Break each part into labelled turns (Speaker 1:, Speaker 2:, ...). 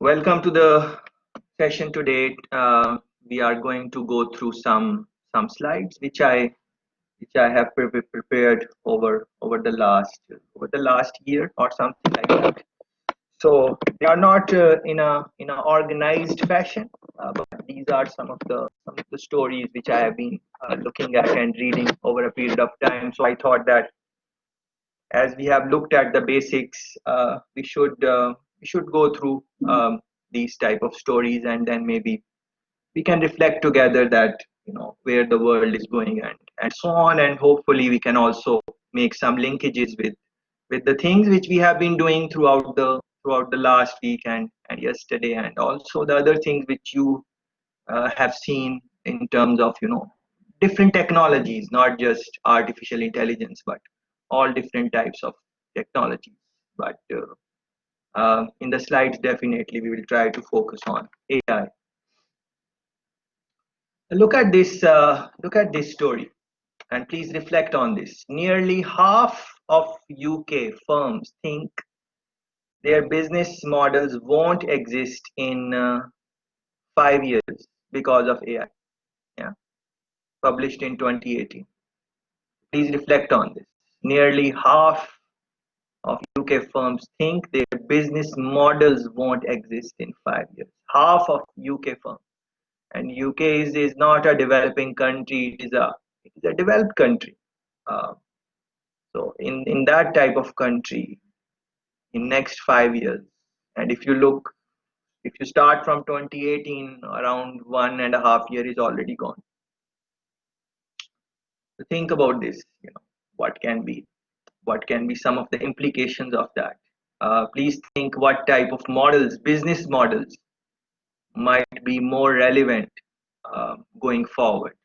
Speaker 1: Welcome to the session today. We are going to go through some slides which I have prepared over the last year or something like that. So they are not in a organized fashion, but these are some of the stories which I have been looking at and reading over a period of time. So I thought that as we have looked at the basics, we should go through these type of stories, and then maybe we can reflect together that where the world is going and so on, and hopefully we can also make some linkages with the things which we have been doing throughout the last week and yesterday, and also the other things which you have seen in terms of different technologies, not just artificial intelligence, but all different types of technologies. But in the slides, definitely we will try to focus on AI. Look at this story, and please reflect on this. Nearly half of UK firms think their business models won't exist in 5 years because of AI. Yeah, published in 2018. Please reflect on this. Nearly half of UK firms think their business models won't exist in 5 years. Half of UK firms. And UK is not a developing country, it is a developed country. Uh, so in that type of country, in next 5 years, and if you start from 2018, around 1.5 year is already gone. So think about this. What can be what can be some of the implications of that. Please think what type of models, business models, might be more relevant going forward.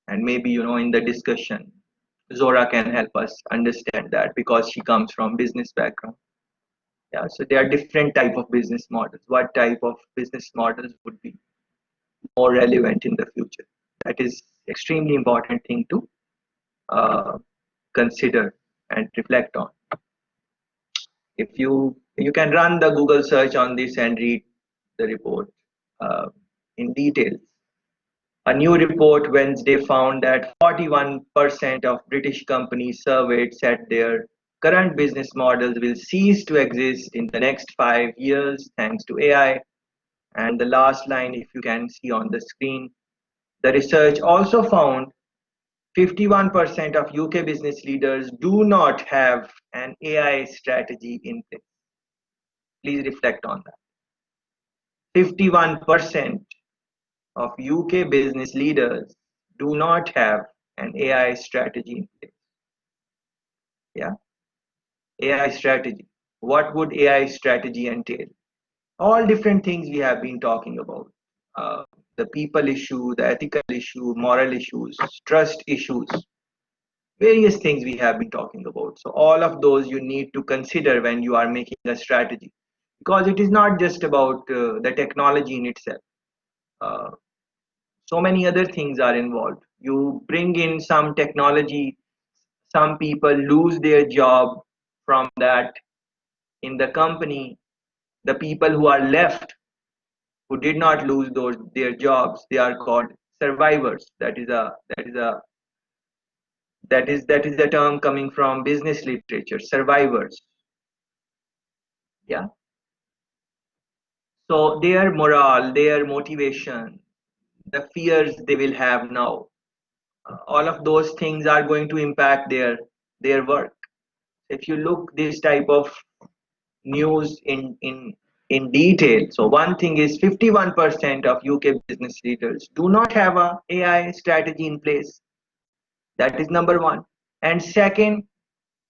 Speaker 1: And maybe in the discussion, Zora can help us understand that because she comes from business background. Yeah, so there are different type of business models. What type of business models would be more relevant in the future? That is extremely important thing to uh, consider and reflect on. If you can run the Google search on this and read the report uh, in details. A new report Wednesday found that 41% of British companies surveyed said their current business models will cease to exist in the next 5 years thanks to AI. And the last line, if you can see on the screen, the research also found 51% of UK business leaders do not have an AI strategy in place. Please reflect on that. 51% of UK business leaders do not have an AI strategy in place. Yeah, AI strategy. What would AI strategy entail? All different things we have been talking about. The people issue, the ethical issue, moral issues, trust issues, various things we have been talking about. So all of those you need to consider when you are making a strategy, because it is not just about the technology in itself. Uh, so many other things are involved. You bring in some technology, some people lose their job from that in the company. The people who are left, who did not lose their jobs, they are called survivors. That is the term coming from business literature, survivors. Yeah. So their morale, their motivation, the fears they will have now, all of those things are going to impact their work. If you look this type of news in detail, so one thing is 51% of UK business leaders do not have a AI strategy in place. That is number one. And second,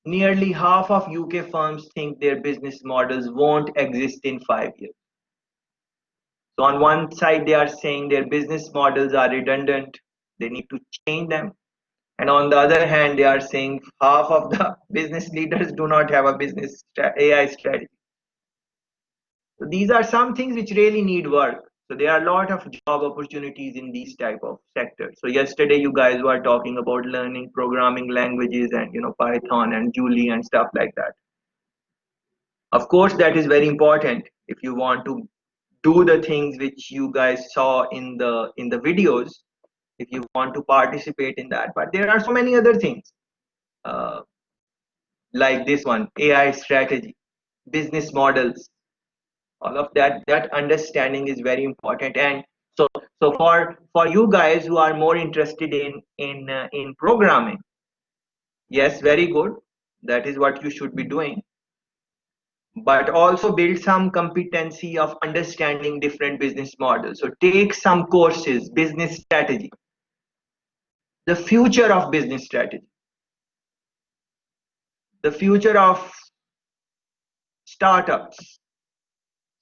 Speaker 1: nearly half of UK firms think their business models won't exist in 5 years. So on one side, they are saying their business models are redundant, they need to change them. And on the other hand, they are saying half of the business leaders do not have a AI strategy. So these are some things which really need work. So there are a lot of job opportunities in these type of sectors. So yesterday you guys were talking about learning programming languages and Python and Julie and stuff like that. Of course, that is very important if you want to do the things which you guys saw in the videos, if you want to participate in that. But there are so many other things, uh, like this one, AI strategy, business models, all of that. That understanding is very important. And so for you guys who are more interested in programming, yes, very good, that is what you should be doing. But also build some competency of understanding different business models. So take some courses, business strategy, the future of business strategy, the future of startups,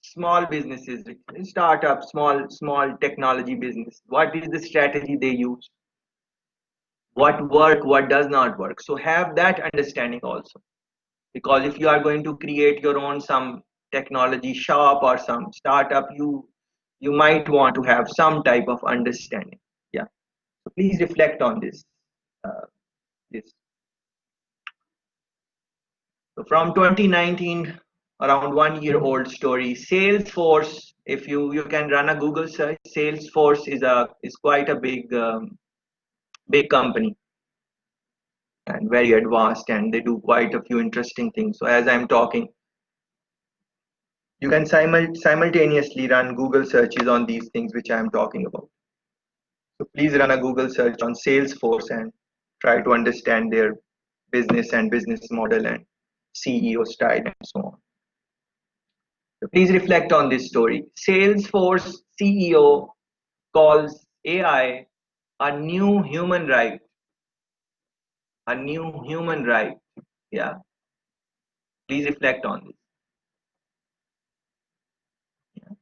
Speaker 1: small businesses, startups, small technology business. What is the strategy they use? What work, what does not work? So have that understanding also. Because if you are going to create your own some technology shop or some startup, you might want to have some type of understanding. Yeah. So please reflect on this. Uh, this. So from 2019, around 1 year old story, Salesforce. If you can run a Google search, Salesforce is quite a big company and very advanced, and they do quite a few interesting things. So as I'm talking, you can simultaneously run Google searches on these things which I'm talking about. So please run a Google search on Salesforce and try to understand their business and business model and CEO style and so on. So please reflect on this story. Salesforce CEO calls AI a new human right. A new human right. Yeah. Please reflect on this. Yeah.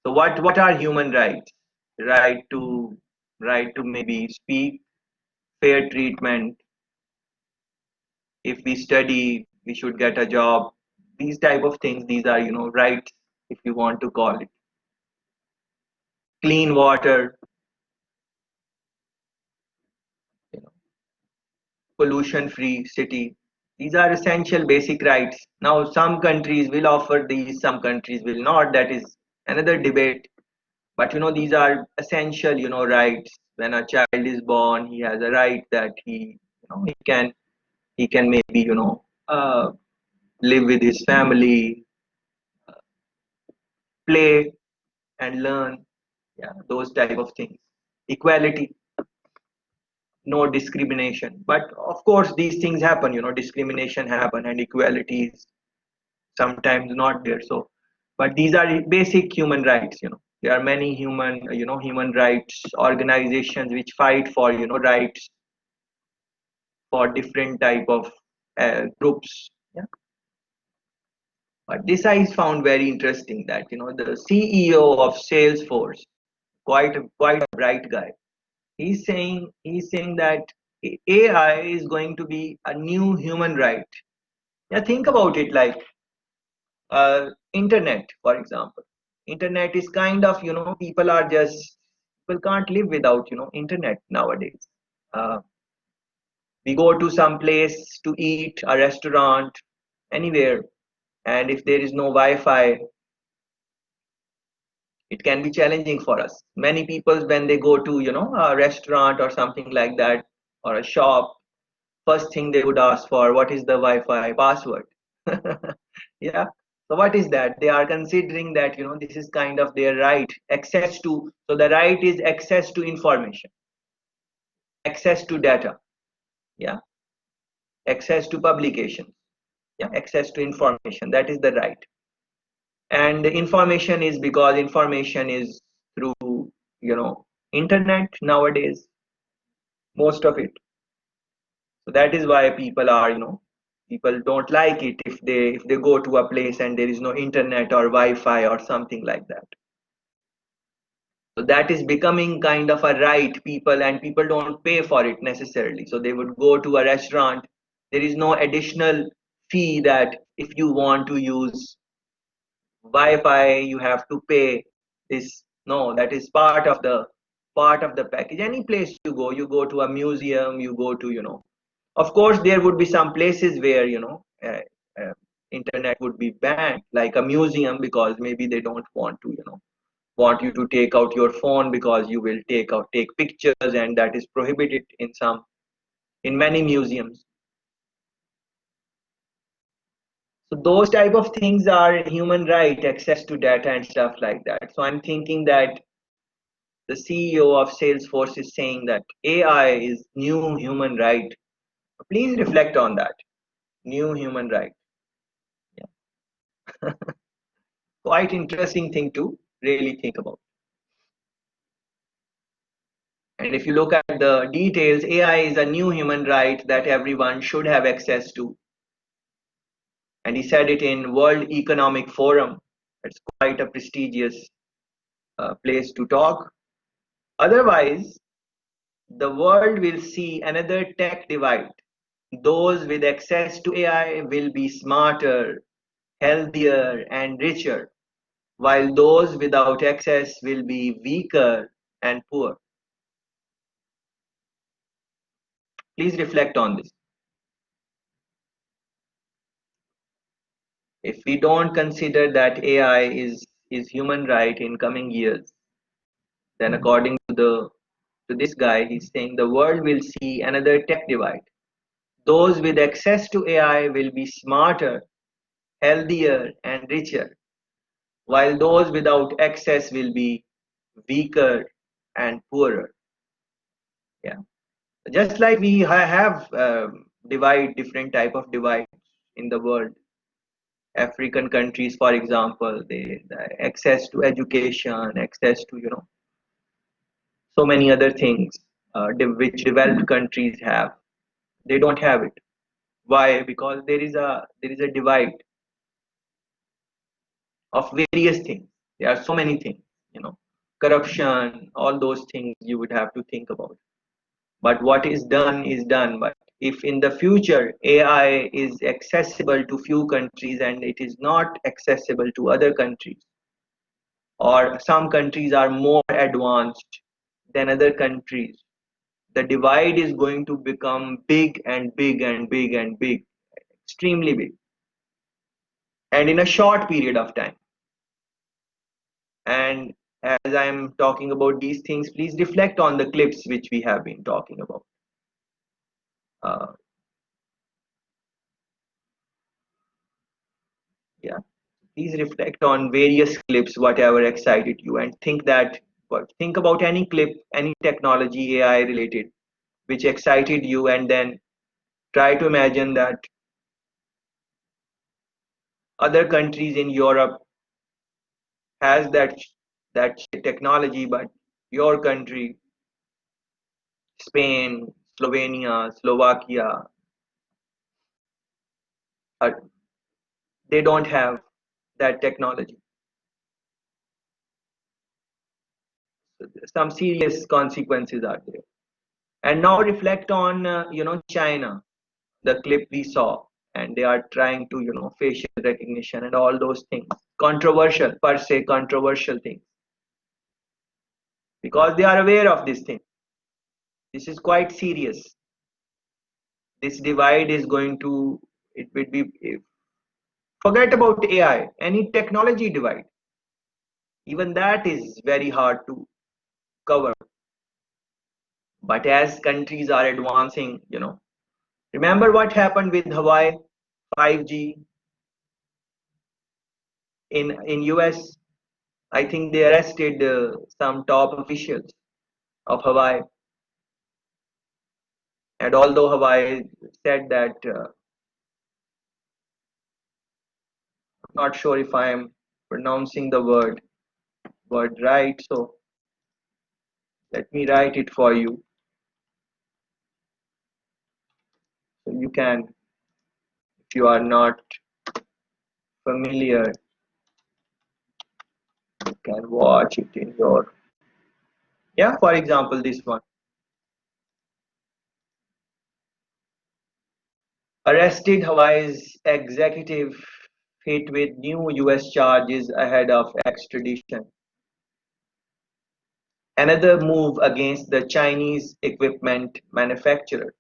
Speaker 1: So what are human rights? Right to right to maybe speak, fair treatment. If we study, we should get a job. These type of things. These are rights, if you want to call it. Clean water, you know, pollution-free city. These are essential basic rights. Now, some countries will offer these, some countries will not. That is another debate. But these are essential, rights. When a child is born, he has a right that he can maybe live with his family, play and learn. Yeah, those type of things. Equality, no discrimination. But of course, these things happen. Discrimination happen, and equality is sometimes not there. So but these are basic human rights. There are many human rights organizations which fight for rights for different type of groups. Yeah. But this I found very interesting that the CEO of Salesforce, quite a bright guy, he's saying that AI is going to be a new human right. Yeah, think about it, like internet, for example. Internet is kind of, people can't live without internet nowadays. uh, we go to some place to eat, a restaurant, anywhere, and if there is no Wi-Fi, it can be challenging for us. Many people, when they go to a restaurant or something like that, or a shop, first thing they would ask for, what is the Wi-Fi password? Yeah. So what is that? They are considering that this is kind of their right, access to. So the right is access to information, access to data. Yeah. Access to publication. Yeah. Access to information. That is the right. And information is because information is through internet nowadays, most of it. So that is why people don't like it if they go to a place and there is no internet or Wi-Fi or something like that. So that is becoming kind of a right, people don't pay for it necessarily. So they would go to a restaurant. There is no additional fee that if you want to use Wi-Fi, you have to pay this. No, that is part of the package. Any place you go to a museum, you go to, of course, there would be some places where, uh, internet would be banned, like a museum, because maybe they don't want to, want you to take out your phone because you will take pictures, and that is prohibited in many museums. So those type of things are human right, access to data and stuff like that. So I'm thinking that the CEO of Salesforce is saying that AI is new human right. Please reflect on that. New human right. Yeah. Quite interesting thing to really think about. And if you look at the details, AI is a new human right that everyone should have access to. And he said it in World Economic Forum. It's quite a prestigious place to talk. Otherwise, the world will see another tech divide. Those with access to AI will be smarter, healthier, and richer, while those without access will be weaker and poor. Please reflect on this. If we don't consider that AI is human right in coming years, then according to this guy, he's saying the world will see another tech divide. Those with access to AI will be smarter, healthier, and richer, while those without access will be weaker and poorer. Yeah, just like we have divide different type of divides in the world. African countries, for example, the access to education, access to so many other things which developed countries have. They don't have it. Why? Because there is a divide of various things. There are so many things, corruption, all those things you would have to think about. But what is done is done. But if in the future AI is accessible to few countries and it is not accessible to other countries, or some countries are more advanced than other countries, the divide is going to become big and big and big and big, extremely big, and in a short period of time. And as I'm talking about these things, please reflect on the clips which we have been talking about. Uh, yeah, please reflect on various clips, whatever excited you, and think about any clip, any technology AI related, which excited you, and then try to imagine that other countries in Europe has that technology, but your country, Spain, Slovenia, Slovakia, are, they don't have that technology. So some serious consequences are there. And now reflect on China, the clip we saw, and they are trying to facial recognition and all those things, controversial per se, controversial things, because they are aware of this thing. This is quite serious. This divide is going to, it would be, forget about AI, any technology divide, even that is very hard to cover. But as countries are advancing, remember what happened with Hawaii 5G in US. I think they arrested some top officials of Hawaii, and although Hawaii said that, I'm not sure if I am pronouncing the word right, so let me write it for you, so you can, if you are not familiar, you can watch it in your, yeah, for example, this one. Arrested Hawaii's executive hit with new US charges ahead of extradition. Another move against the Chinese equipment manufacturer.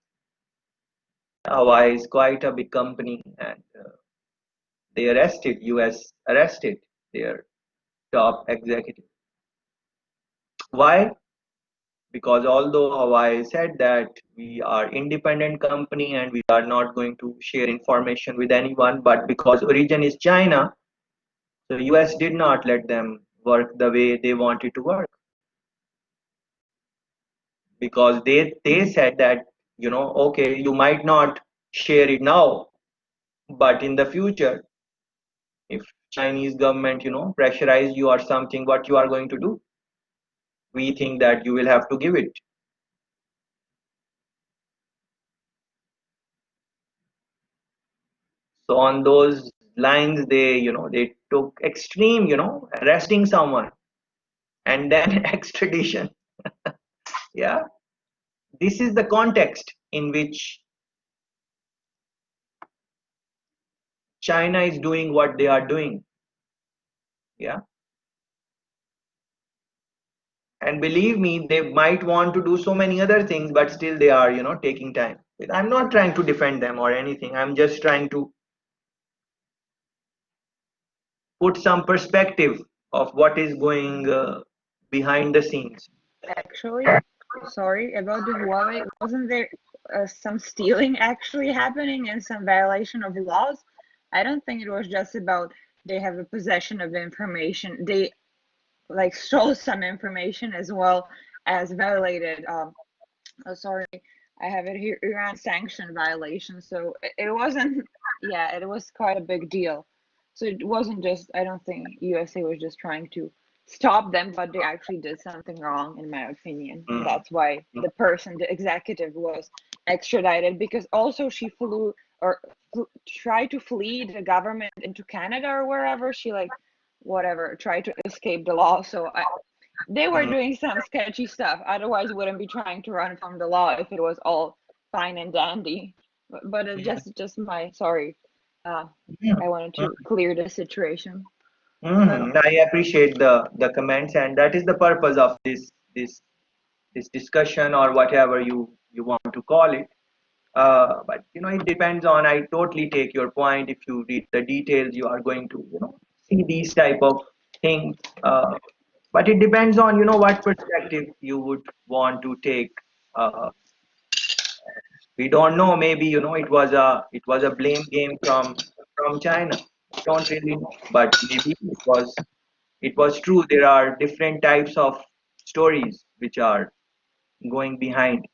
Speaker 1: Hawaii is quite a big company, and US arrested their top executive. Why? Because although Hawaii said that we are independent company and we are not going to share information with anyone, but because origin is China, so US did not let them work the way they wanted to work, because they said that, okay, you might not share it now, but in the future, if Chinese government, pressurize you or something, what you are going to do? We think that you will have to give it. So on those lines, they took extreme, arresting someone and then extradition. Yeah, this is the context in which China is doing what they are doing. Yeah, and believe me, they might want to do so many other things, but still they are, taking time. I'm not trying to defend them or anything. I'm just trying to put some perspective of what is going behind the scenes.
Speaker 2: Actually, sorry about the Huawei. Wasn't there some stealing actually happening and some violation of laws? I don't think it was just about they have a possession of information. They like stole some information as well as violated. Oh, sorry, I have it here. Iran sanction violation. So it wasn't. Yeah, it was quite a big deal. So it wasn't just. I don't think USA was just trying to stop them, but they actually did something wrong, in my opinion, and
Speaker 1: Mm,
Speaker 2: that's why the person, the executive, was extradited. Because also she flew or tried to flee the government into Canada or wherever she like, whatever, tried to escape the law. So they were
Speaker 1: mm,
Speaker 2: doing some sketchy stuff. Otherwise, wouldn't be trying to run from the law if it was all fine and dandy. But just my sorry. Uh,
Speaker 1: mm,
Speaker 2: I wanted
Speaker 1: mm,
Speaker 2: to clear the situation. But
Speaker 1: I appreciate the comments, and that is the purpose of this discussion or whatever you want to call it. But it depends on. I totally take your point. If you read the details, you are going to see these type of things. But it depends on what perspective you would want to take. Uh, we don't know. Maybe it was a blame game from China. We don't really know, but maybe it was true. There are different types of stories which are going behind.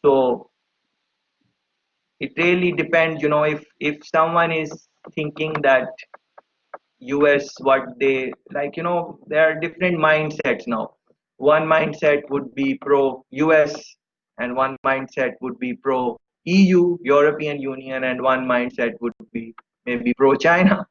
Speaker 1: So it really depends, if someone is thinking that US, what they like, there are different mindsets now. One mindset would be pro US, and one mindset would be pro EU, European Union, and one mindset would be maybe pro China.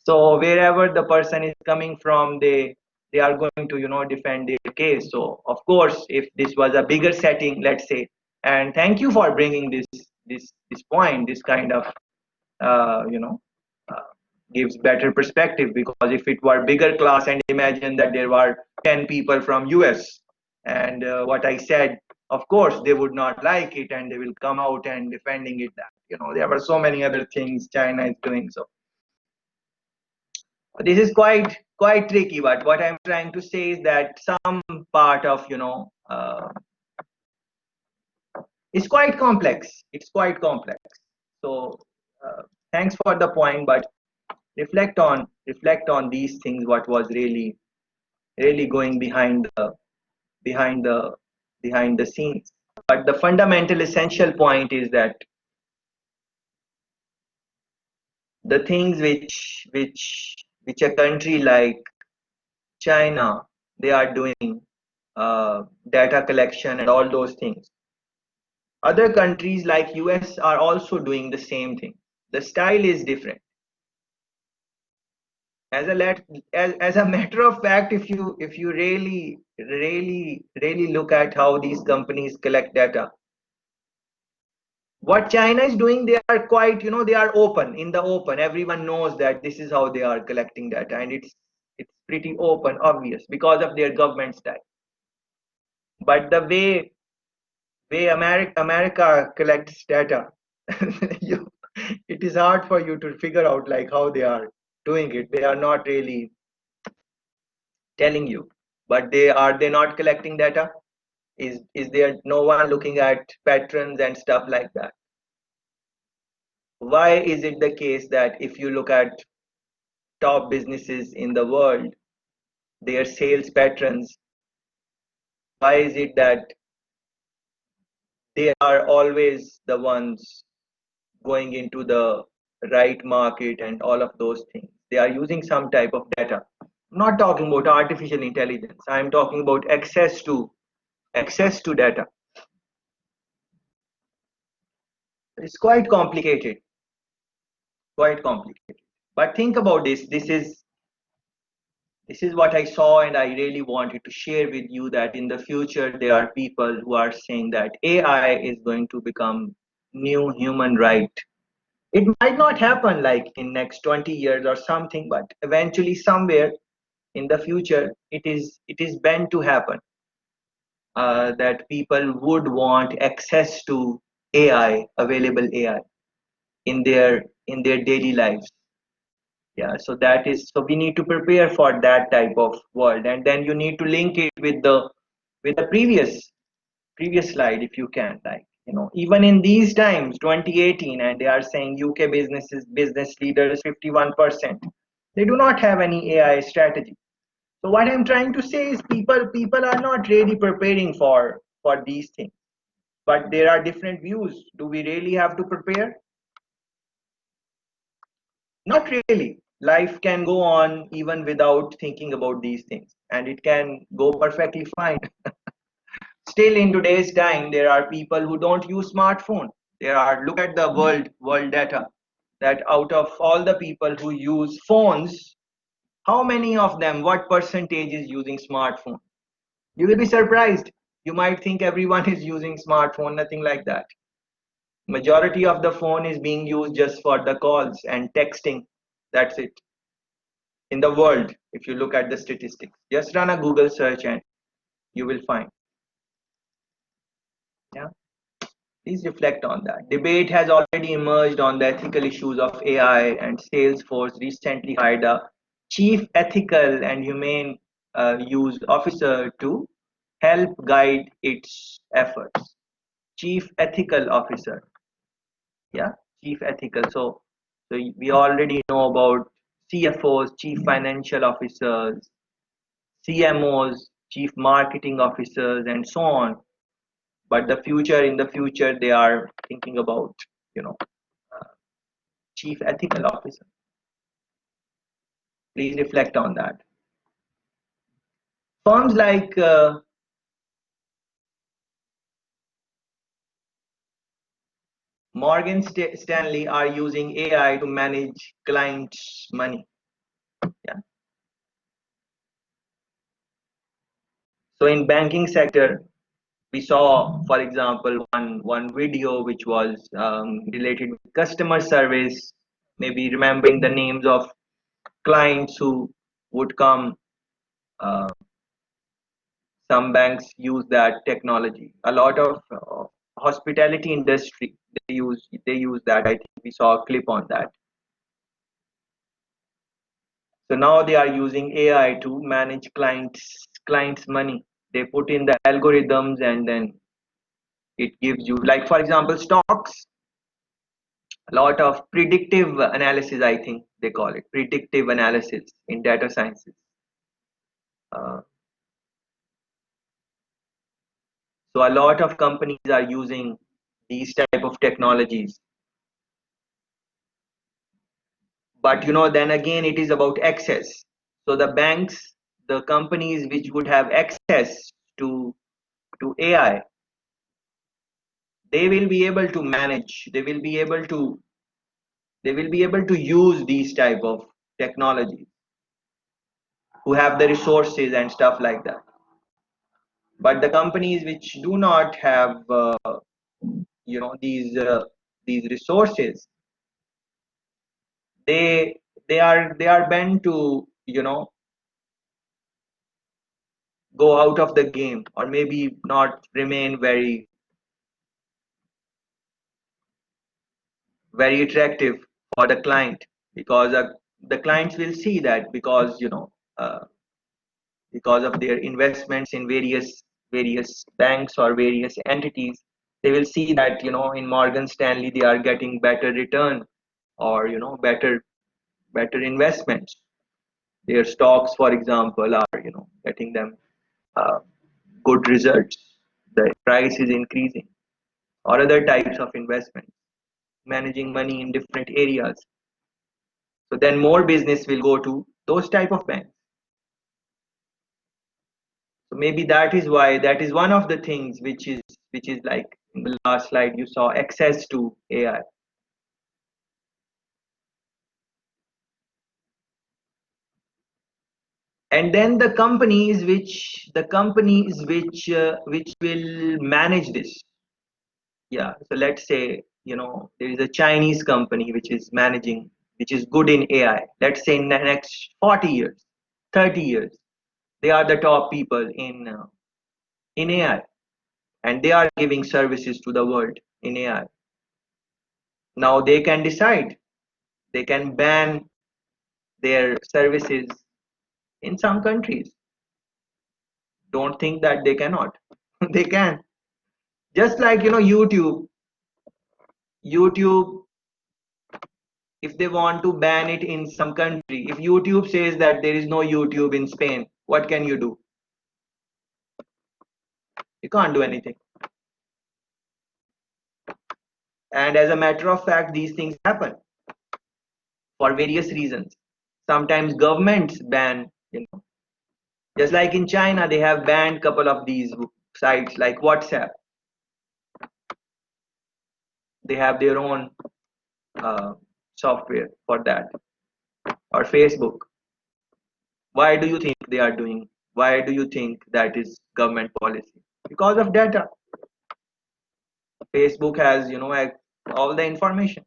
Speaker 1: So wherever the person is coming from, they are going to defend their case. So of course, if this was a bigger setting, let's say, and thank you for bringing this point, this kind of uh, you know uh, gives better perspective, because if it were bigger class, and imagine that there were 10 people from US, and what I said, of course they would not like it, and they will come out and defending it, that there were so many other things China is doing. So this is quite tricky, but what I'm trying to say is that some part of it's quite complex. It's quite complex. So thanks for the point, but reflect on these things. What was really going behind the behind the scenes. But the fundamental essential point is that the things which a country like China, they are doing, data collection and all those things. Other countries like US are also doing the same thing. The style is different. As a matter of fact, if you really look at how these companies collect data, what China is doing, they are quite, they are open, in the open. Everyone knows that this is how they are collecting data, and it's pretty open, obvious, because of their government style. But the way America collects data, you, it it is hard for you to figure out like how they are doing it. They are not really telling you, but they not collecting data? Is there no one looking at patterns and stuff like that? Why is it the case that if you look at top businesses in the world, their sales patterns, why is it that they are always the ones going into the right market and all of those things? They are using some type of data. I'm not talking about artificial intelligence. I'm talking about access to data. It's quite complicated, quite complicated. But think about this. This is what I saw, and I really wanted to share with you that in the future there are people who are saying that AI is going to become new human right. It might not happen like in next 20 years or something, but eventually somewhere in the future it is bound to happen, that people would want access to AI, available AI in their daily lives. Yeah, so that is, so we need to prepare for that type of world, and then you need to link it with the previous slide if you can, like, even in these times 2018, and they are saying UK business leaders 51%, they do not have any AI strategy. So what I'm trying to say is people are not really preparing for these things, but there are different views. Do we really have to prepare? Not really. Life can go on even without thinking about these things, and it can go perfectly fine. Still, in today's time, there are people who don't use smartphone. There are, look at the world data, that out of all the people who use phones, how many of them, what percentage is using smartphone? You will be surprised. You might think everyone is using smartphone, nothing like that. Majority of the phone is being used just for the calls and texting. That's it. In the world, if you look at the statistics, just run a Google search and you will find. Yeah, please reflect on that. Debate has already emerged on the ethical issues of AI, and Salesforce recently hired a chief ethical and humane use officer to help guide its efforts. Chief ethical officer. Yeah, chief ethical. So we already know about CFOs, chief financial officers, CMOs, chief marketing officers, and so on. But in the future, they are thinking about, you know, uh, chief ethical officer. Please reflect on that. Firms like Morgan Stanley are using AI to manage clients' money. Yeah. So in banking sector, we saw, for example, one video which was related with customer service, maybe remembering the names of clients who would come. uh, some banks use that technology. A lot of hospitality industry, they use that. I think we saw a clip on that. So now they are using AI to manage clients money. They put in the algorithms, and then it gives you, like, for example, stocks. A lot of predictive analysis, I think they call it predictive analysis in data sciences. uh, so a lot of companies are using these type of technologies. But then again, it is about access. So the banks, the companies which would have access to AI, they will be able to manage, they will be able to use these type of technologies, who have the resources and stuff like that. But the companies which do not have these resources, they are bent to go out of the game, or maybe not remain very very attractive for the client, because the clients will see that, because of their investments in various banks or various entities, they will see that in Morgan Stanley they are getting better return, or better investments. Their stocks, for example, are getting them uh, good results. The price is increasing, or other types of investments, managing money in different areas. So then more business will go to those type of banks. So maybe that is one of the things which is like in the last slide you saw, access to AI. And then the companies which will manage this. Yeah, so let's say there is a Chinese company which is good in AI. Let's say in the next 40 years, 30 years, they are the top people in AI, and they are giving services to the world in AI. Now they can decide, they can ban their services in some countries. Don't think that they cannot. They can. Just like YouTube, if they want to ban it in some country, if YouTube says that there is no YouTube in Spain, what can you do? You can't do anything. And as a matter of fact, these things happen for various reasons. Sometimes governments ban, just like in China, they have banned couple of these sites like WhatsApp. They have their own uh, software for that, or Facebook. Why do you think they are doing? Why do you think that is government policy? Because of data. Facebook has, all the information,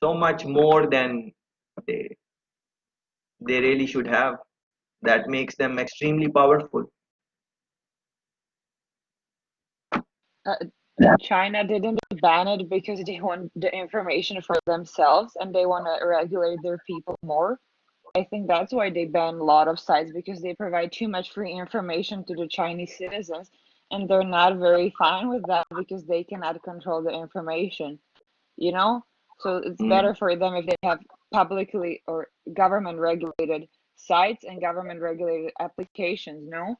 Speaker 1: so much more than they they really should have. That makes them extremely powerful.
Speaker 2: Uh, China didn't ban it because they want the information for themselves and they want to regulate their people more. I think that's why they ban a lot of sites, because they provide too much free information to the Chinese citizens, and they're not very fine with that because they cannot control the information, you know? So it's
Speaker 1: Mm,
Speaker 2: better for them if they have publicly or government regulated sites and government regulated applications, no?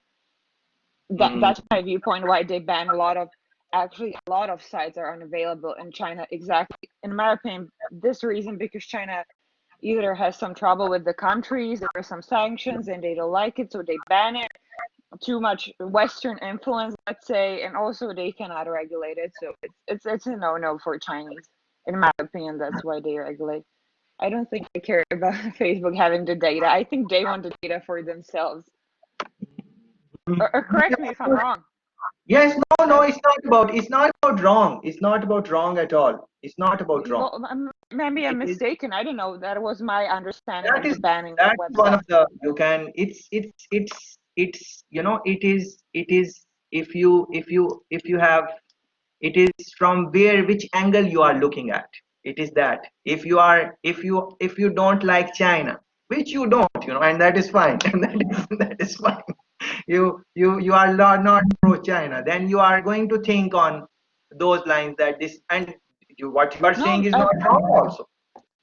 Speaker 1: mm,
Speaker 2: That's my viewpoint why they ban a lot of, actually a lot of sites are unavailable in China, exactly in my opinion this reason, because China either has some trouble with the countries, there are some sanctions and they don't like it, so they ban it. Too much Western influence, let's say, and also they cannot regulate it, so it's a no for Chinese. In my opinion, that's why they regulate. I don't think they care about Facebook having the data. I think they want the data for themselves.
Speaker 1: mm.
Speaker 2: Or correct me if I'm wrong.
Speaker 1: Yes, no,
Speaker 2: That's
Speaker 1: it's not about wrong. It's not about wrong at all. It's not about wrong.
Speaker 2: well, maybe I'm
Speaker 1: It is
Speaker 2: mistaken. I don't know. That was my understanding
Speaker 1: that
Speaker 2: of the
Speaker 1: is
Speaker 2: banning
Speaker 1: that is one of
Speaker 2: website.
Speaker 1: the you can it's it is if you have, it is from which angle you are looking at. It is that if you don't like China, which you don't, and that is fine, and that is fine. You are not pro China, then you are going to think on those lines, that this, and what you are
Speaker 2: No,
Speaker 1: saying is not wrong also.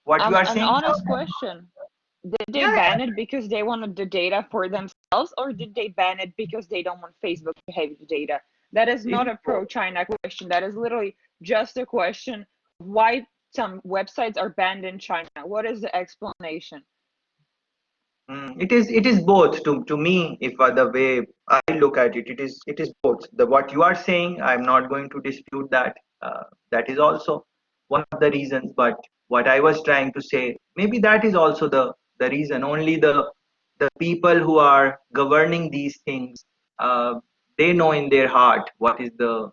Speaker 1: What you are
Speaker 2: an
Speaker 1: saying is not
Speaker 2: honest
Speaker 1: wrong.
Speaker 2: question. Did they
Speaker 1: Yeah,
Speaker 2: ban it because they wanted the data for themselves, or did they ban it because they don't want Facebook to have the data? That is
Speaker 1: it
Speaker 2: not
Speaker 1: is
Speaker 2: a
Speaker 1: both.
Speaker 2: pro-China question. That is literally just a question of why some websites are banned in China. What is the explanation?
Speaker 1: It is both to me. If the way I look at it, it is both. The what you are saying, I'm not going to dispute that. That is also one of the reasons. But what I was trying to say, maybe that is also the reason. Only the people who are governing these things, they know in their heart what is the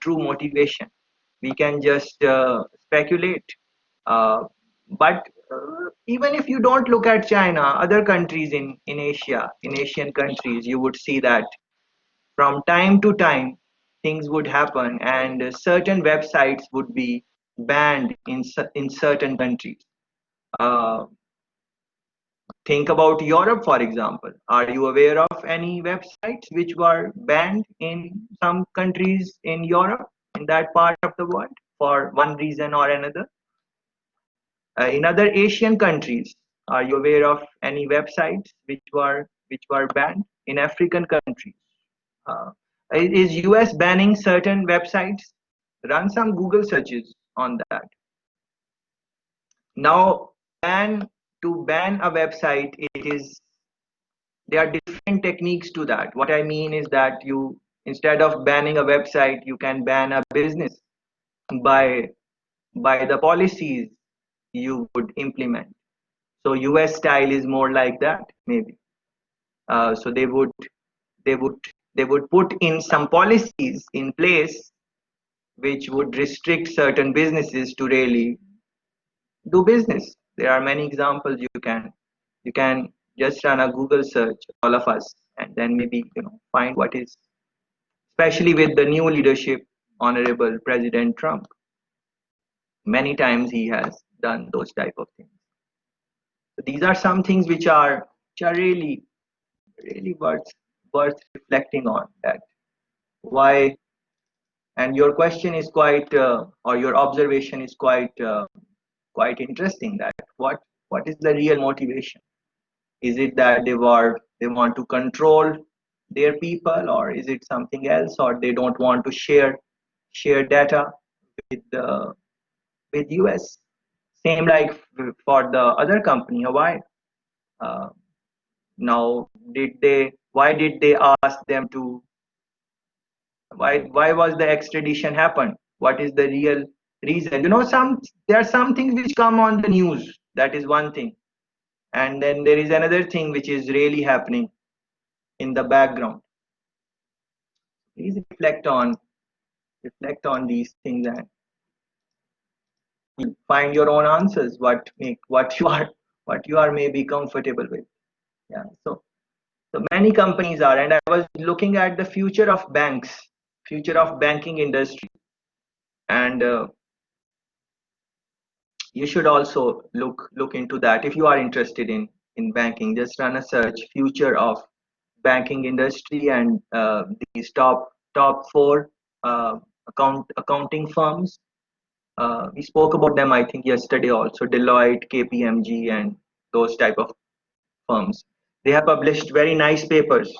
Speaker 1: true motivation. We can just speculate. But even if you don't look at China, other countries in Asia, in Asian countries, you would see that from time to time things would happen, and certain websites would be banned in certain countries. Uh, think about Europe, for example. Are you aware of any websites which were banned in some countries in Europe, in that part of the world, for one reason or another? In other Asian countries, are you aware of any websites which were banned in African countries? Uh, is US banning certain websites? Run some Google searches on that. Now, to ban a website, there are different techniques to that. What I mean is that you, instead of banning a website, you can ban a business by the policies you would implement. So US style is more like that, maybe. So they would they would put in some policies in place which would restrict certain businesses to really do business. There are many examples. You can just run a Google search, all of us, and then maybe find what is, especially with the new leadership, Honorable President Trump. Many times he has done those type of things. So these are some things which are really worth reflecting on. That why, and your question is quite or your observation is quite interesting. That what is the real motivation? Is it that they want to control their people, or is it something else, or they don't want to share data with the with US? Same like for the other company, Hawaii. Uh, now, why did they ask them to? Why was the extradition happen? What is the real reason? There are some things which come on the news. That is one thing, and then there is another thing which is really happening in the background. Please reflect on these things and find your own answers. What you are maybe comfortable with. Yeah. So many companies are, and I was looking at the future of banks, future of banking industry, and you should also look into that if you are interested in banking. Just run a search, future of banking industry, and these top four accounting firms. We spoke about them, I think, yesterday also. Deloitte, KPMG, and those type of firms. They have published very nice papers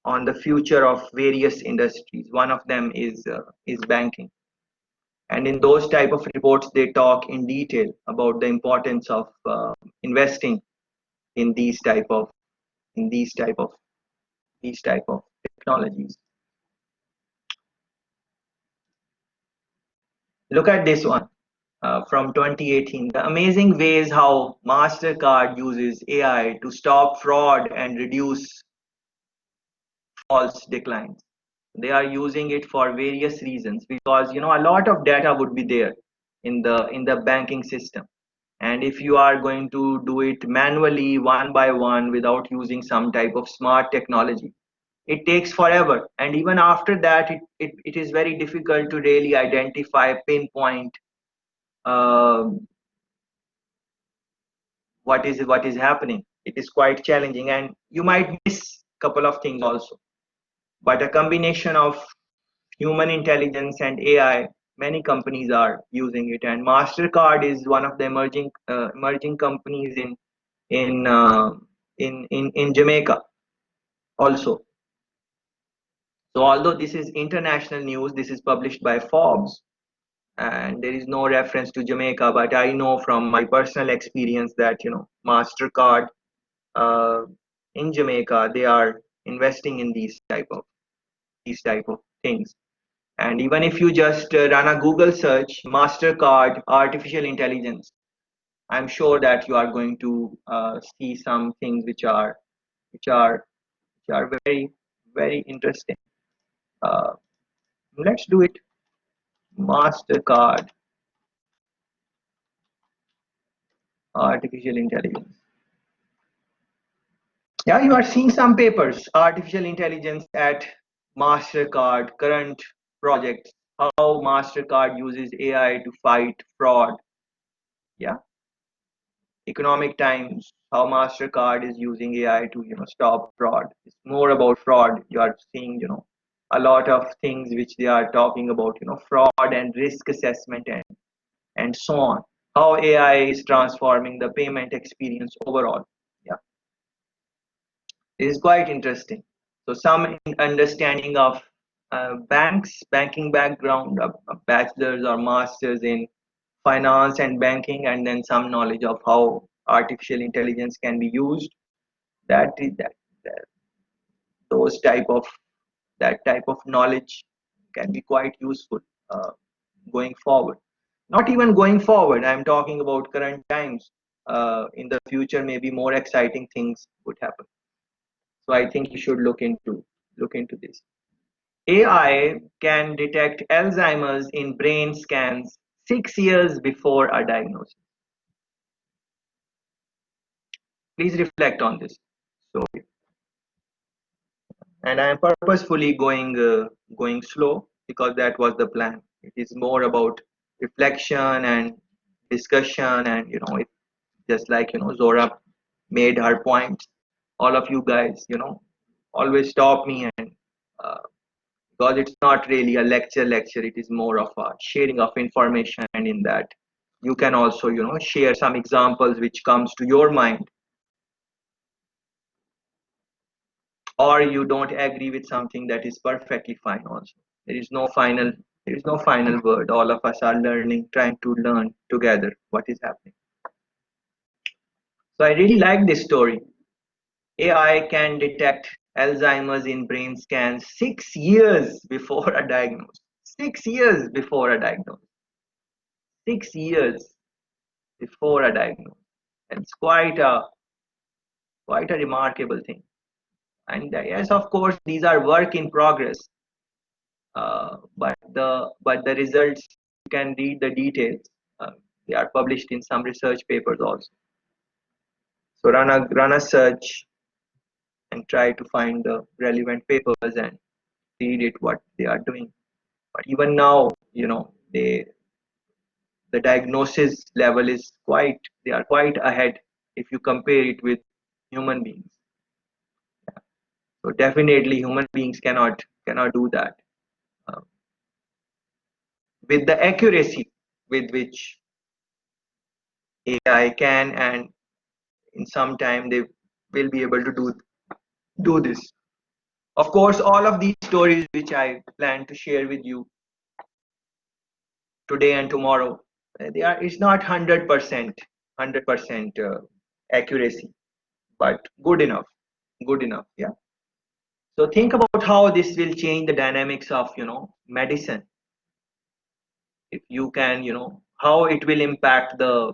Speaker 1: on the future of various industries. One of them is banking, and in those type of reports, they talk in detail about the importance of investing in in these type of these type of technologies. Look at this one. From 2018, the amazing ways how Mastercard uses AI to stop fraud and reduce false declines. They are using it for various reasons, because a lot of data would be there in the banking system, and if you are going to do it manually one by one without using some type of smart technology, it takes forever, and even after that it is very difficult to really identify, pinpoint uh, what is happening. It is quite challenging, and you might miss couple of things also. But a combination of human intelligence and AI, many companies are using it, and Mastercard is one of the emerging companies in uh, in Jamaica also. So although this is international news, this is published by Forbes, and there is no reference to Jamaica, but I know from my personal experience that Mastercard uh, in Jamaica, they are investing in these type of things. And even if you just run a Google search, Mastercard artificial intelligence, I'm sure that you are going to see some things which are very very interesting. Uh, let's do it. Mastercard artificial intelligence. Yeah, you are seeing some papers. Artificial intelligence at Mastercard, current projects, how Mastercard uses AI to fight fraud. Yeah, economic times, how Mastercard is using AI to stop fraud. It's more about fraud. You are seeing a lot of things which they are talking about fraud and risk assessment and so on. How AI is transforming the payment experience overall. Yeah, it is quite interesting. So some understanding of banking background, a bachelor's or master's in finance and banking, and then some knowledge of how artificial intelligence can be used. That those type of knowledge can be quite useful uh, going forward. Not even going forward, I'm talking about current times. In the future, maybe more exciting things would happen. So I think you should look into this. AI can detect Alzheimer's in brain scans 6 years before a diagnosis. Please reflect on this. So, and I am purposefully going slow because that was the plan. It is more about reflection and discussion, and it, just like Zora made her points. All of you guys, always stop me, and uh, because it's not really a lecture. It is more of a sharing of information, and in that you can also share some examples which comes to your mind, or you don't agree with something. That is perfectly fine also. There is no final word. All of us are learning, trying to learn together what is happening. So I really like this story. AI can detect Alzheimer's in brain scans 6 years before a diagnosis. 6 years before a diagnosis. 6 years before a diagnosis. It's quite a remarkable thing. And yes, of course, these are work in progress. But the results, you can read the details. Uh, they are published in some research papers also. So run a search and try to find the relevant papers and read it what they are doing. But even now, the diagnosis level is they are quite ahead if you compare it with human beings. So definitely human beings cannot do that uh, with the accuracy with which AI can, and in some time they will be able to do this. Of course, all of these stories which I plan to share with you today and tomorrow, they are it's not 100% accuracy, but good enough. Yeah. So think about how this will change the dynamics of medicine. If you can, how it will impact the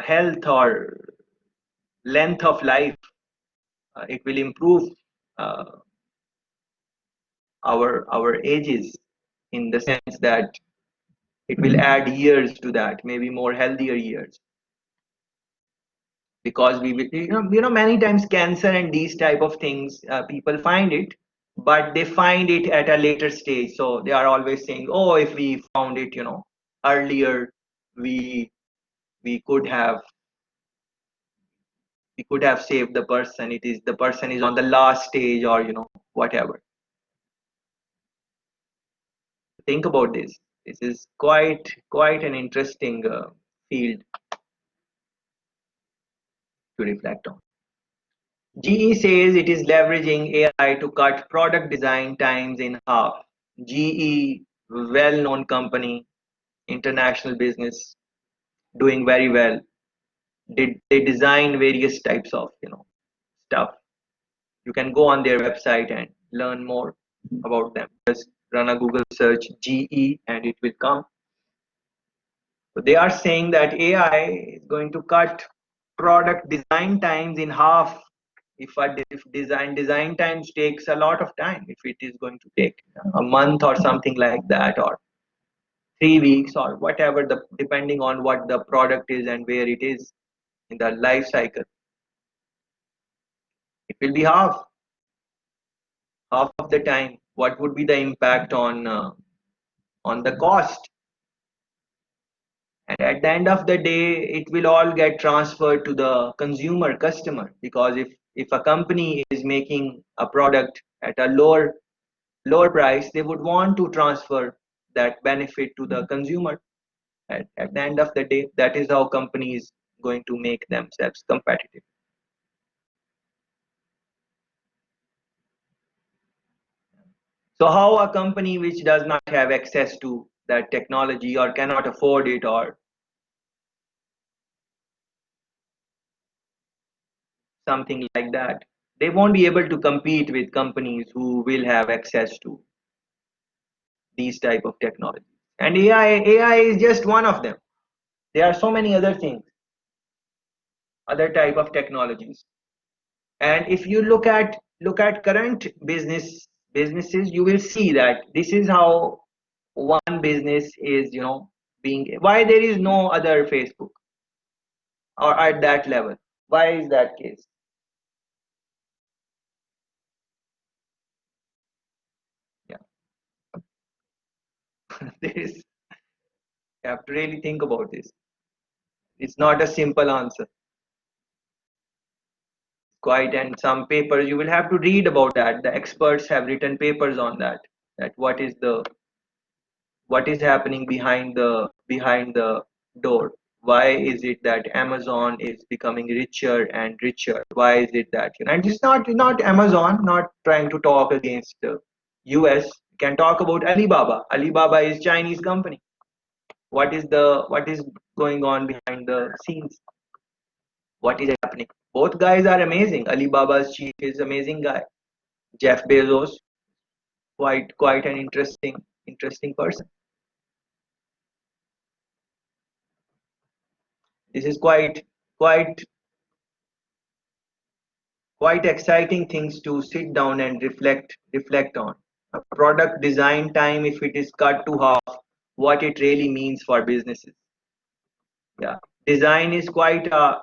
Speaker 1: health or length of life. It will improve uh, our ages, in the sense that it will add years to that, maybe more healthier years, because we will, many times cancer and these type of things, people find it, but they find it at a later stage. So they are always saying, oh, if we found it earlier, we we could have we could have saved the person. It is the person is on the last stage, or whatever. Think about this. This is quite an interesting field to reflect on. GE says it is leveraging AI to cut product design times in half. GE, well-known company, international business, doing very well. They design various types of stuff. You can go on their website and learn more about them. Just run a Google search GE and it will come. So they are saying that AI is going to cut product design times in half. If design times takes a lot of time, if it is going to take a month or something like that, or 3 weeks or whatever, depending on what the product is and where it is in the life cycle, it will be half. half of the time, what would be the impact on the cost? And at the end of the day, it will all get transferred to the consumer customer, because if a company is making a product at a lower price, they would want to transfer that benefit to the consumer. At the end of the day, that is how companies going to make themselves competitive. So how a company which does not have access to that technology or cannot afford it or something like that, they won't be able to compete with companies who will have access to these type of technologies. And AI is just one of them. There are so many other things, other type of technologies. And if you look at current businesses, you will see that this is how one business is, being, why there is no other Facebook or at that level. Why is that case? Yeah, there is. You have to really think about this. It's not a simple answer. Quite, and some papers you will have to read about that. The experts have written papers on that. That what is happening behind the door. Why is it that Amazon is becoming richer and richer? Why is it that, and it's not Amazon, not trying to talk against the US. We can talk about Alibaba. Alibaba is Chinese company. What is going on behind the scenes? What is happening? Both guys are amazing. Alibaba's chief is amazing guy. Jeff Bezos, quite an interesting person. This is quite quite exciting things to sit down and reflect on. A product design time, if it is cut to half, what it really means for businesses. Yeah, design is quite a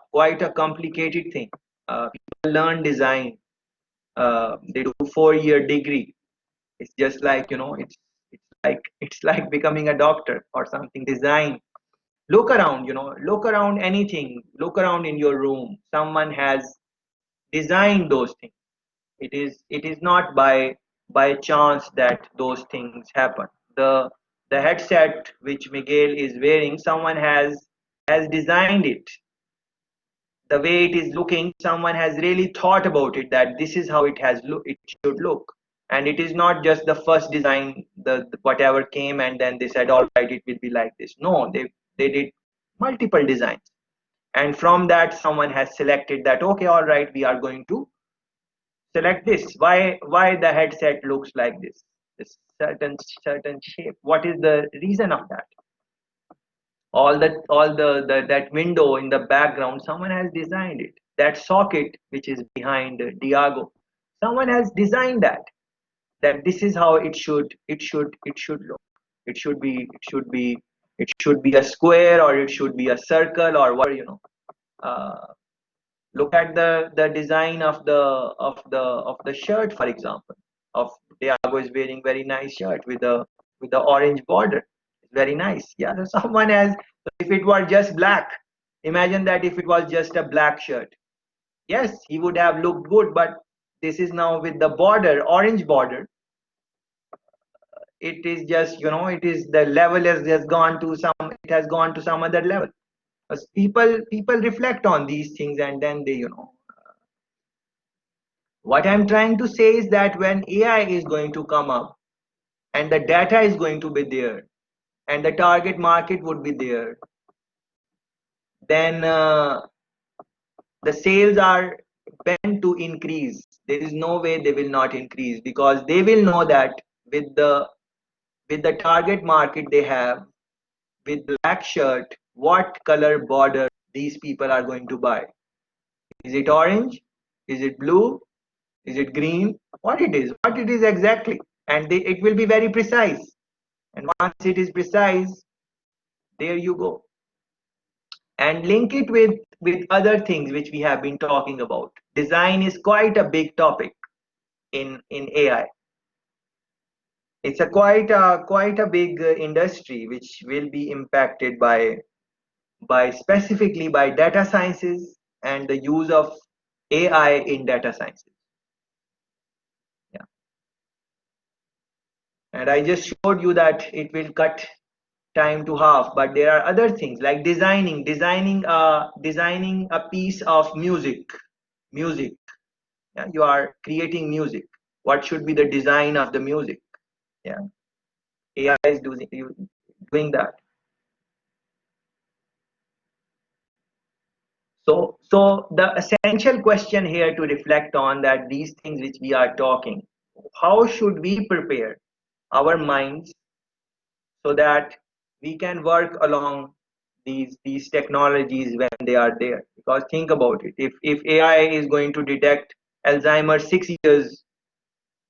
Speaker 1: complicated thing. People learn design. They do 4-year degree. It's just like, it's like becoming a doctor or something. Design. Look around anything. Look around in your room. Someone has designed those things. It is not by chance that those things happen. The headset which Miguel is wearing, someone has designed it. The way it is looking, someone has really thought about it, that this is how it should look. And it is not just the first design, the whatever came and then they said, all right, it will be like this. No, they did multiple designs, and from that someone has selected that, okay, all right, we are going to select this. Why the headset looks like this certain shape? What is the reason of that? All the that window in the background, someone has designed it. That socket which is behind Diago, someone has designed that this is how it should look. It should be a square, or it should be a circle, or whatever. uh, Look at the design of the shirt, for example. Of Diago is wearing very nice shirt with the orange border. It's very nice. Yeah, so someone has. If it was just black, imagine that if it was just a black shirt. Yes, he would have looked good, but this is now with the border, orange border. It is just, it is, the level has just gone to some. It has gone to some other level. As people reflect on these things, and then they, what I'm trying to say is that when AI is going to come up and the data is going to be there and the target market would be there, then the sales are bent to increase. There is no way they will not increase, because they will know that with the target market they have, with black shirt, what color border these people are going to buy. Is it orange? Is it blue? Is it green? What it is exactly. And it will be very precise. And once it is precise, there you go. And link it with other things which we have been talking about. Design is quite a big topic in AI. It's a quite a big industry which will be impacted by specifically by data sciences and the use of AI in data sciences. Yeah. And I just showed you that it will cut time to half, but there are other things like designing a piece of music. Yeah, you are creating music. What should be the design of the music? Yeah, AI is doing that. So the essential question here to reflect on that these things which we are talking, how should we prepare our minds so that we can work along these technologies when they are there? Because think about it, if AI is going to detect Alzheimer's 6 years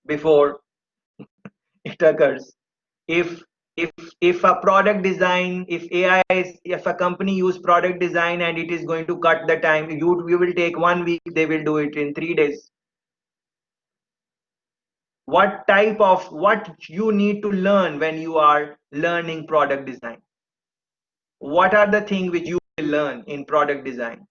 Speaker 1: before it occurs, if if if a product design, if AI is, if a company use product design and it is going to cut the time, you will take 1 week, they will do it in 3 days. What you need to learn when you are learning product design? What are the things which you will learn in product design?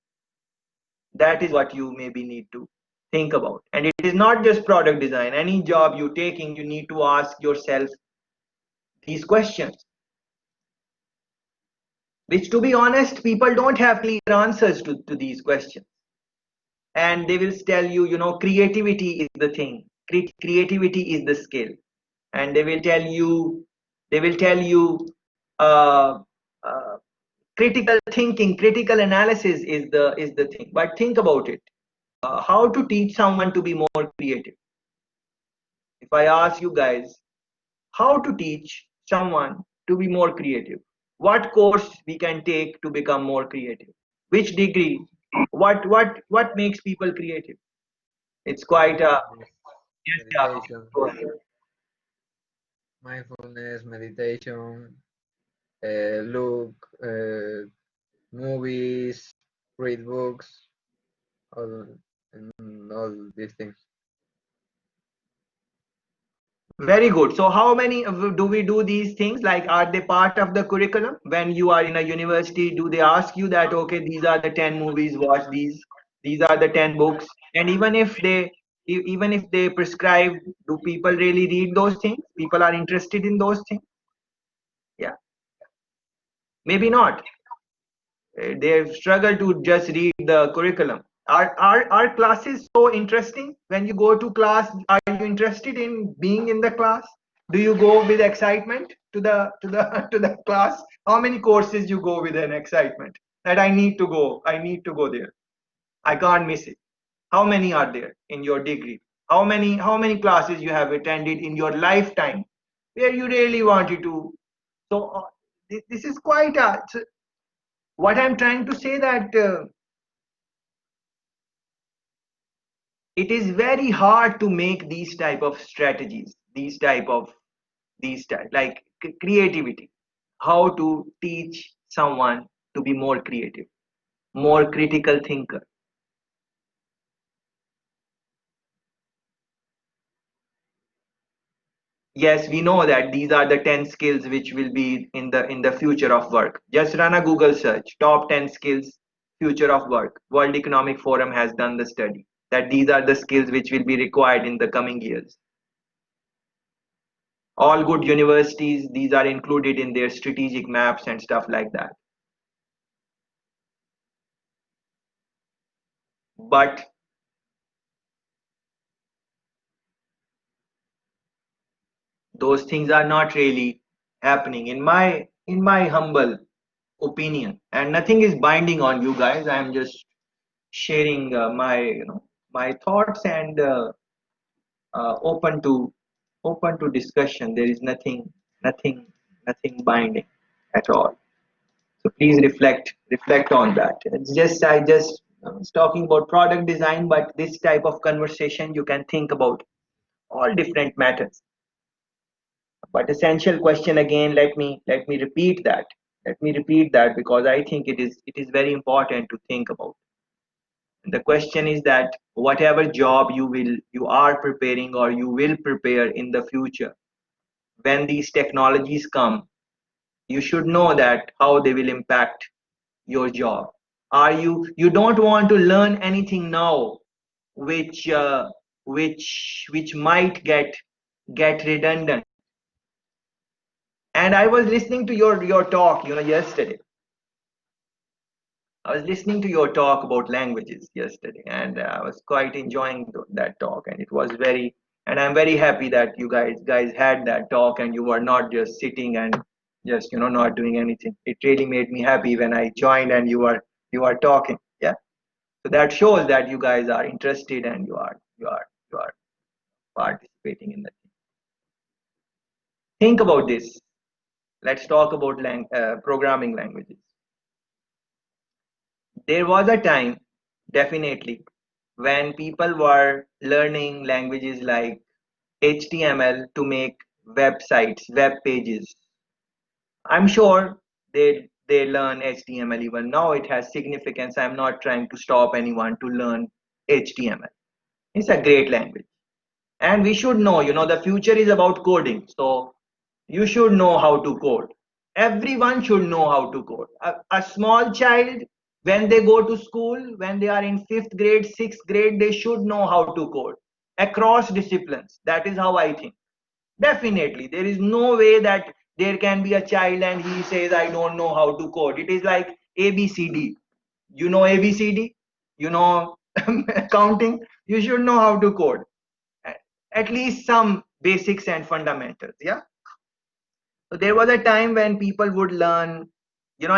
Speaker 1: That is what you maybe need to think about. And it is not just product design. Any job you're taking, you need to ask yourself these questions, which, to be honest, people don't have clear answers to these questions. And they will tell you, creativity is the thing. Creativity is the skill. And they will tell you uh, uh, critical thinking, critical analysis is the thing. But think about it. How to teach someone to be more creative? If I ask you guys, how to teach someone to be more creative, what course we can take to become more creative, which degree, what makes people creative? It's quite a,
Speaker 3: Mindfulness,
Speaker 1: yes, yeah,
Speaker 3: meditation,
Speaker 1: go ahead.
Speaker 3: mindfulness, meditation, look, movies, read books, all, and all these things.
Speaker 1: Very good. So how many do we do these things? Like, are they part of the curriculum? When you are in a university, do they ask you that, okay, these are the 10 movies, watch these are the 10 books? And even if they prescribe, do people really read those things? People are interested in those things? Yeah, maybe not. They struggle to just read the curriculum. Are classes so interesting? When you go to class, are you interested in being in the class? Do you go with excitement to the to the class? How many courses you go with an excitement that I need to go there, I can't miss it? How many are there in your degree? How many classes you have attended in your lifetime where you really wanted to? So this is quite a, what I'm trying to say, that it is very hard to make these type of strategies, these type like creativity. How to teach someone to be more creative, more critical thinker? Yes, we know that these are the 10 skills which will be in the future of work. Just run a Google search, top 10 skills, future of work. World Economic Forum has done the study that these are the skills which will be required in the coming years. All good universities, these are included in their strategic maps and stuff like that. But those things are not really happening in my humble opinion, and nothing is binding on you guys. I am just sharing my thoughts, and open to discussion. There is nothing nothing binding at all. So please reflect on that. It's just I just was talking about product design, but this type of conversation you can think about all different matters. But essential question again, let me repeat that because I think it is very important to think about. The question is that whatever job you are preparing or you will prepare in the future, when these technologies come, you should know that how they will impact your job. You don't want to learn anything now which which might get redundant. And I was listening to your talk, yesterday. I was listening to your talk about languages yesterday, and I was quite enjoying that talk. And it was very, and I'm very happy that you guys had that talk, and you were not just sitting and just not doing anything. It really made me happy when I joined and you are talking. Yeah, so that shows that you guys are interested and you are participating in that. Think about this. Let's talk about programming languages. There was a time, definitely, when people were learning languages like HTML to make websites, web pages. I'm sure they learn HTML even now. It has significance. I'm not trying to stop anyone to learn HTML. It's a great language. And we should know, the future is about coding. So you should know how to code. Everyone should know how to code. A small child, when they go to school, when they are in fifth grade, sixth grade, they should know how to code across disciplines. That is how I think. Definitely, there is no way that there can be a child and he says, I don't know how to code. It is like ABCD. You know ABCD? You know counting? You should know how to code. At least some basics and fundamentals. Yeah. So there was a time when people would learn, and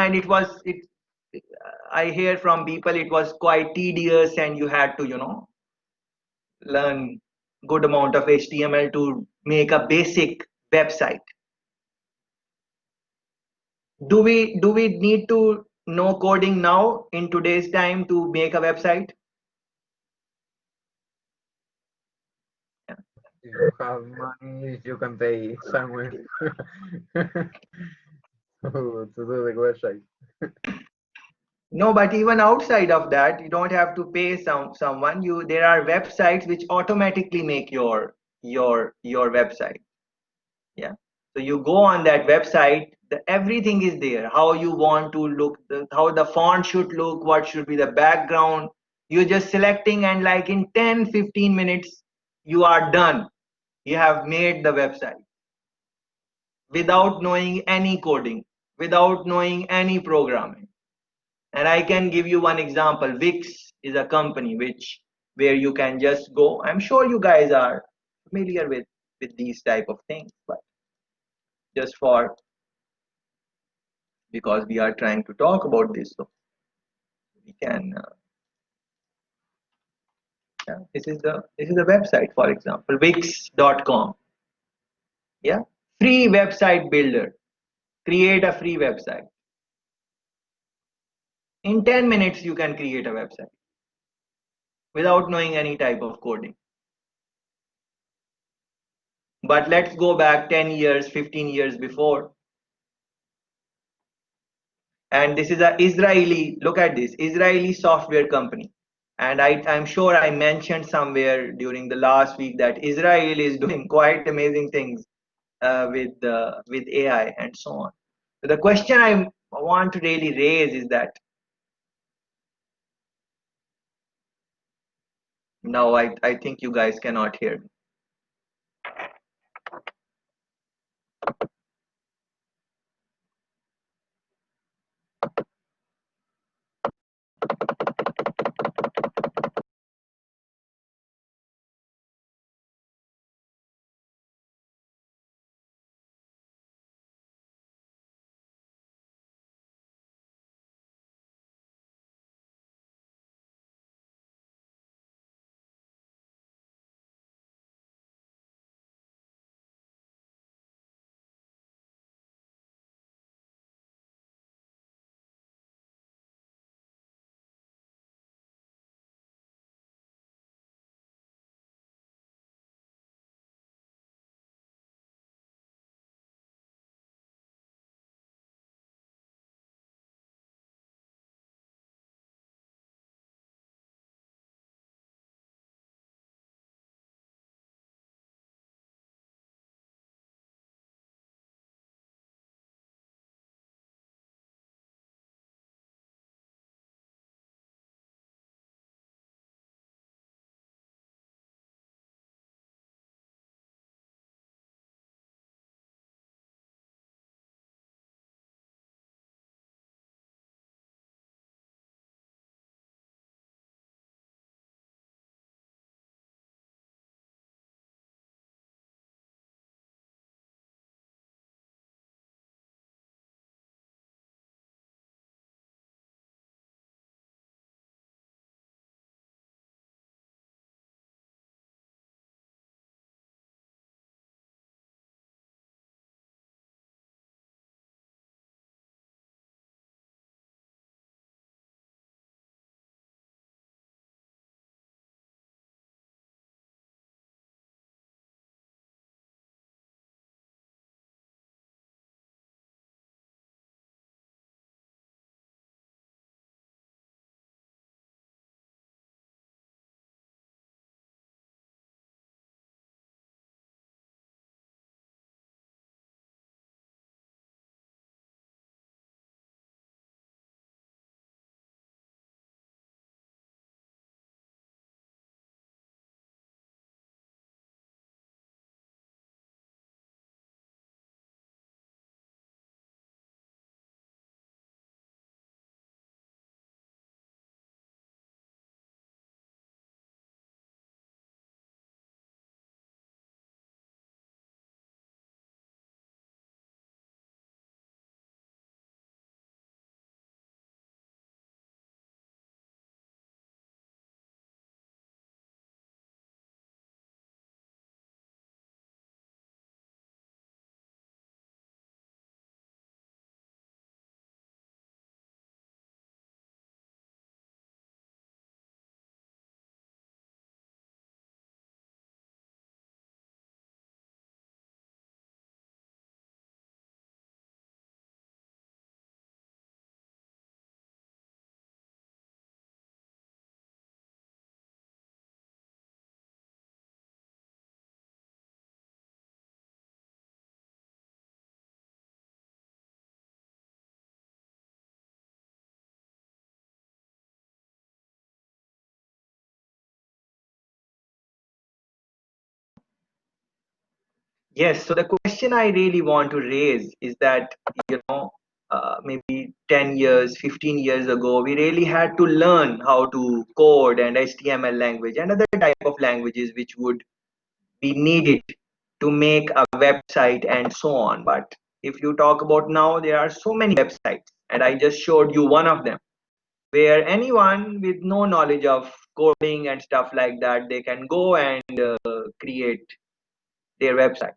Speaker 1: I hear from people it was quite tedious and you had to, learn good amount of HTML to make a basic website. Do we need to know coding now in today's time to make a website?
Speaker 3: If you have money, you can pay someone to do the website.
Speaker 1: No, but even outside of that, you don't have to pay someone. There are websites which automatically make your website. Yeah. So you go on that website, everything is there. How you want to look, how the font should look, what should be the background. You're just selecting, and like in 10-15 minutes, you are done. You have made the website without knowing any coding, without knowing any programming. And I can give you one example. Wix is a company where you can just go. I'm sure you guys are familiar with these type of things, but just for because we are trying to talk about this, so we can. Yeah, this is a website, for example, Wix.com. Yeah, free website builder. Create a free website. In 10 minutes, you can create a website without knowing any type of coding. But let's go back 10 years, 15 years before. And this is a Israeli, look at this, Israeli software company. And I'm sure I mentioned somewhere during the last week that Israel is doing quite amazing things with AI and so on. So the question I want to really raise is that now I think you guys cannot hear me. Yes, so the question I really want to raise is that, maybe 10 years, 15 years ago, we really had to learn how to code and HTML language and other type of languages which would be needed to make a website and so on. But if you talk about now, there are so many websites, and I just showed you one of them where anyone with no knowledge of coding and stuff like that, they can go and create their website.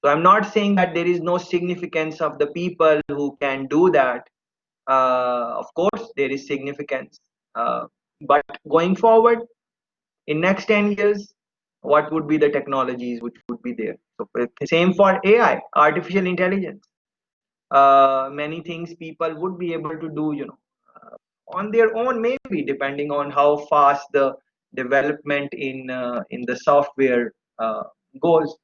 Speaker 1: So I'm not saying that there is no significance of the people who can do that. Of course, there is significance. But going forward, in next 10 years, what would be the technologies which would be there? So same for AI, artificial intelligence. Many things people would be able to do, on their own, maybe depending on how fast the development in the software goes.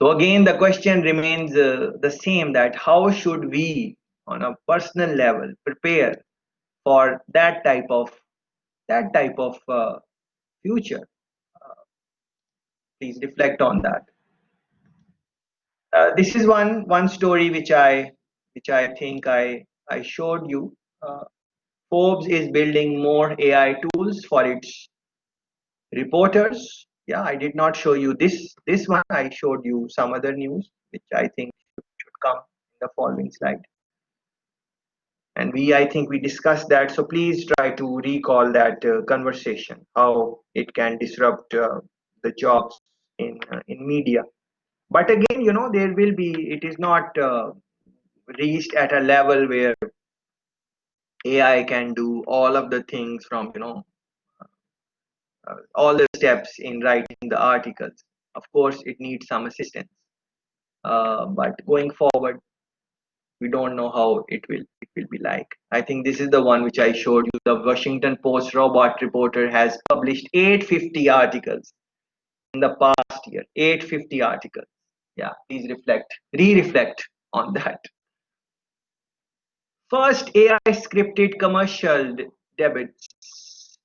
Speaker 1: So again, the question remains the same, that how should we, on a personal level, prepare for that type of future? Please reflect on that. This is one story which I think I showed you. Uh, Forbes is building more AI tools for its reporters. Yeah, I did not show you this one. I showed you some other news which I think should come in the following slide. And I think we discussed that. So please try to recall that conversation, how it can disrupt the jobs in media. But again, there will be. It is not reached at a level where AI can do all of the things from all the steps in writing the articles. Of course, it needs some assistance. But going forward, we don't know how it will be like. I think this is the one which I showed you. The Washington Post robot reporter has published 850 articles in the past year. 850 articles. Yeah, please reflect on that. First AI scripted commercial debits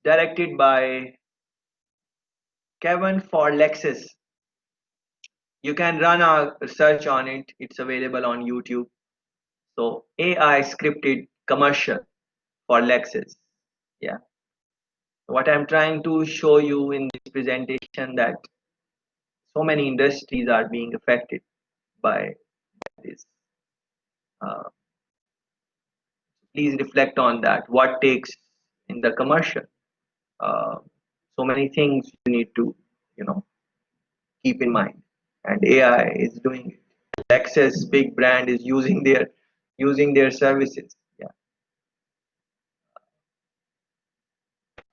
Speaker 1: directed by Kevin for Lexus. You can run a search on it. It's available on YouTube. So AI scripted commercial for Lexus. Yeah. What I'm trying to show you in this presentation, that so many industries are being affected by this. Uh, Please reflect on that. What takes in the commercial? Uh, so many things you need to, keep in mind. And AI is doing it. Lexus, big brand, is using their services. Yeah.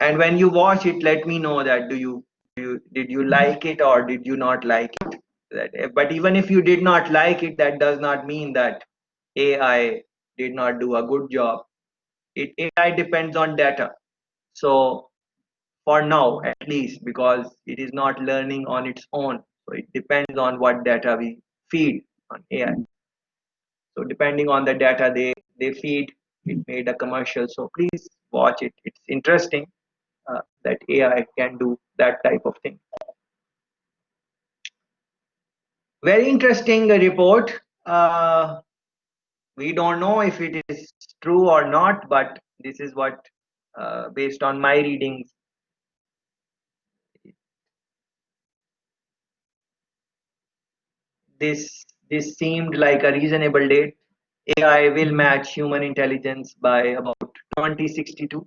Speaker 1: And when you watch it, let me know that did you like it or did you not like it. But even if you did not like it, that does not mean that AI did not do a good job. AI depends on data. So for now, at least, because it is not learning on its own, so it depends on what data we feed on AI. So depending on the data they feed, it made a commercial. So please watch it. It's interesting that AI can do that type of thing. Very interesting report. We don't know if it is true or not, but this is what, based on my readings, this seemed like a reasonable date. AI will match human intelligence by about 2062.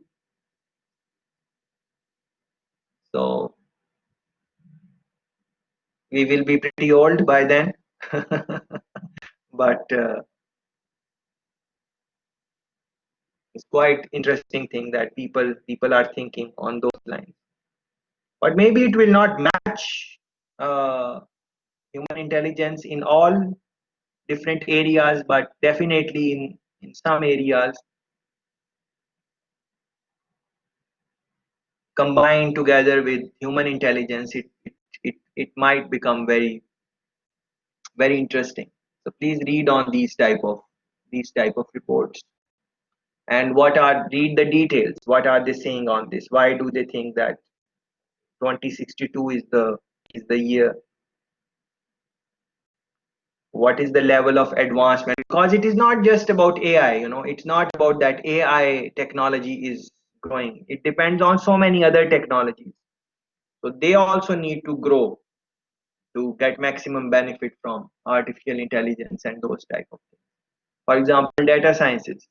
Speaker 1: So we will be pretty old by then. But it's quite interesting thing that people are thinking on those lines. But maybe it will not match human intelligence in all different areas, but definitely in some areas, combined together with human intelligence, it might become very, very interesting. So please read on these type of reports. And read the details. What are they saying on this? Why do they think that 2062 is the year? what is the level of advancement, because it is not just about AI, it's not about that AI technology is growing. It depends on so many other technologies, so they also need to grow to get maximum benefit from artificial intelligence and those type of things. For example, data sciences,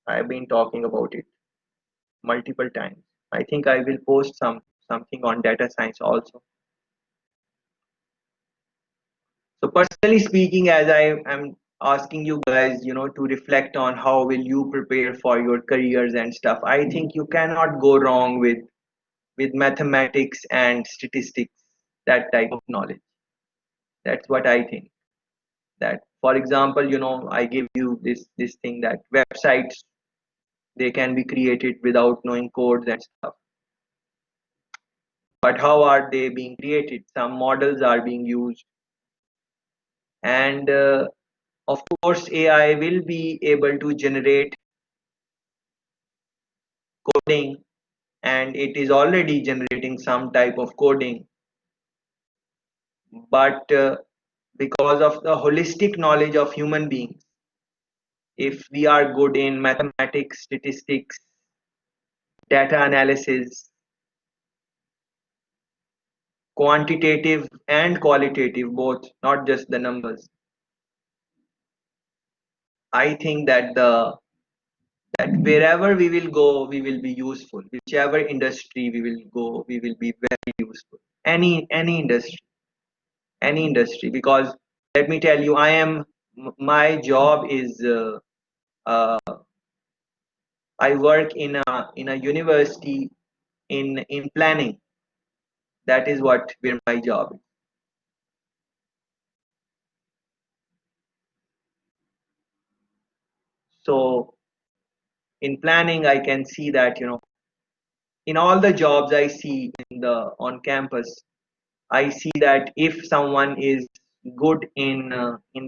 Speaker 1: I've been talking about it multiple times. I think I will post something on data science also. So personally speaking, as I am asking you guys, to reflect on how will you prepare for your careers and stuff, I think you cannot go wrong with mathematics and statistics, that type of knowledge. That's what I think. That, for example, I give you this thing that websites, they can be created without knowing codes and stuff. But how are they being created? Some models are being used, and of course AI will be able to generate coding, and it is already generating some type of coding, but because of the holistic knowledge of human beings, if we are good in mathematics, statistics, data analysis, quantitative and qualitative both, not just the numbers, I think that wherever we will go, we will be useful. Whichever industry we will go, we will be very useful. Any industry, any industry. Because let me tell you, my job is uh, I work in a university in planning. That is what where my job is. So in planning, I can see that in all the jobs I see on campus, I see that if someone is good in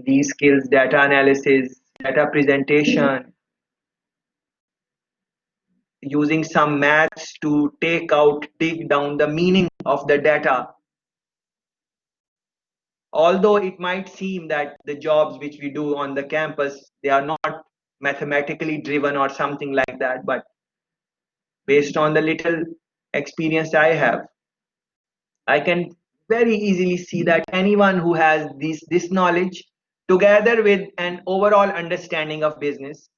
Speaker 1: these skills, data analysis, data presentation, using some maths to dig down the meaning of the data, although it might seem that the jobs which we do on the campus, they are not mathematically driven or something like that, but based on the little experience I have, I can very easily see that anyone who has this knowledge together with an overall understanding of business,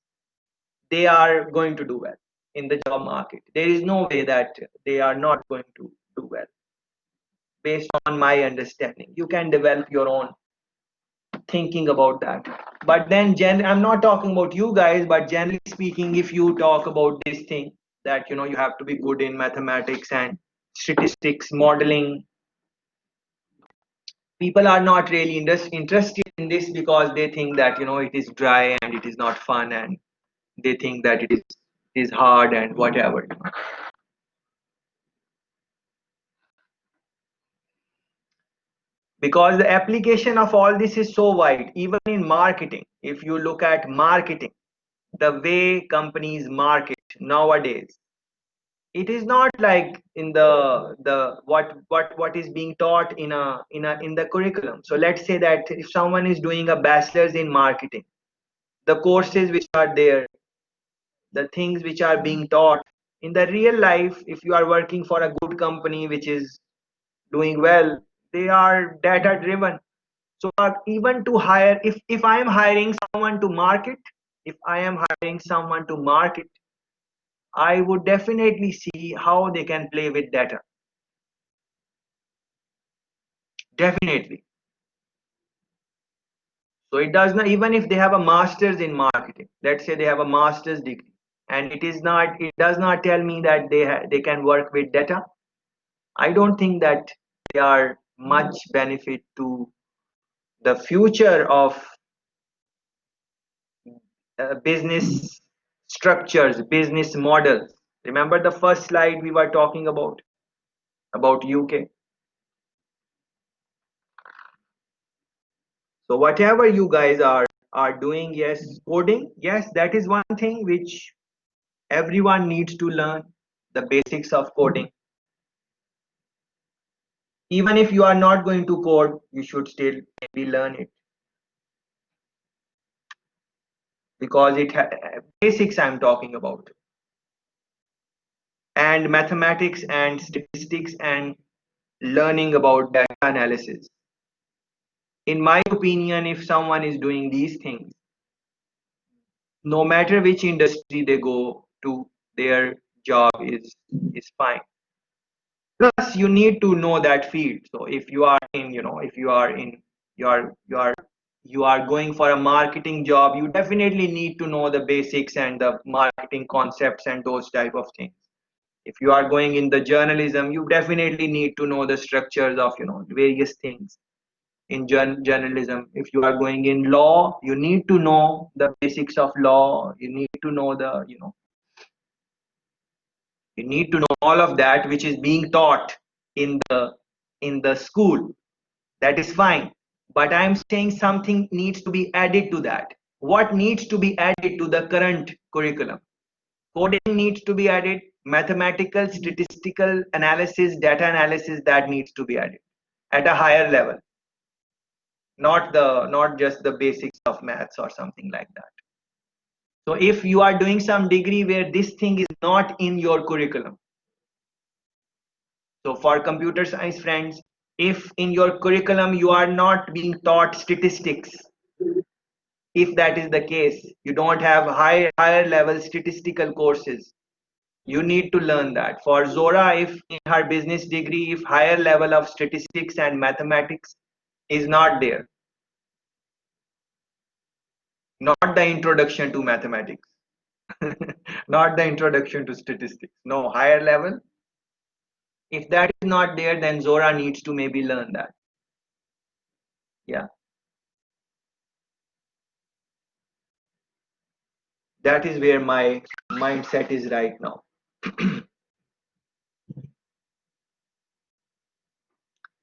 Speaker 1: they are going to do well in the job market. There is no way that they are not going to do well based on my understanding. You can develop your own thinking about that. But then I'm not talking about you guys, but generally speaking, if you talk about this thing that you have to be good in mathematics and statistics, modeling, people are not really interested in this because they think that it is dry and it is not fun, and they think that it is hard and whatever. Because the application of all this is so wide, even in marketing. If you look at marketing, the way companies market nowadays, it is not like in what is being taught in the curriculum. So let's say that if someone is doing a bachelor's in marketing, the courses which are there, the things which are being taught in the real life, if you are working for a good company which is doing well, they are data driven. So even to hire, if I am hiring someone to market, if I am hiring someone to market, I would definitely see how they can play with data. Definitely. So it does not, even if they have a master's in marketing, let's say they have a master's degree, and it does not tell me that they can work with data. I don't think that they are much benefit to the future of business structures, business models. Remember the first slide we were talking about UK. So whatever you guys are doing, yes, coding, yes, that is one thing which everyone needs to learn, the basics of coding. Even if you are not going to code, you should still maybe learn it. because basics I'm talking about, and mathematics and statistics and learning about data analysis. In my opinion, if someone is doing these things, no matter which industry they go to, their job is fine. Plus you need to know that field. So if you are in, if you are in, you are going for a marketing job, you definitely need to know the basics and the marketing concepts and those type of things. If you are going in the journalism, you definitely need to know the structures of, various things in journalism. If you are going in law, you need to know the basics of law. You need to know you need to know all of that which is being taught in the school. That is fine, but I'm saying something needs to be added to that. What needs to be added to the current curriculum? Coding needs to be added, mathematical, statistical analysis, data analysis, that needs to be added at a higher level, not just the basics of maths or something like that. So if you are doing some degree where this thing is not in your curriculum, so for computer science friends, if in your curriculum you are not being taught statistics, if that is the case, you don't have higher level statistical courses, you need to learn that. For Zora, if in her business degree, if higher level of statistics and mathematics is not there, not the introduction to mathematics, not the introduction to statistics, no, higher level, if that is not there, then Zora needs to maybe learn that. Yeah, that is where my mindset is right now.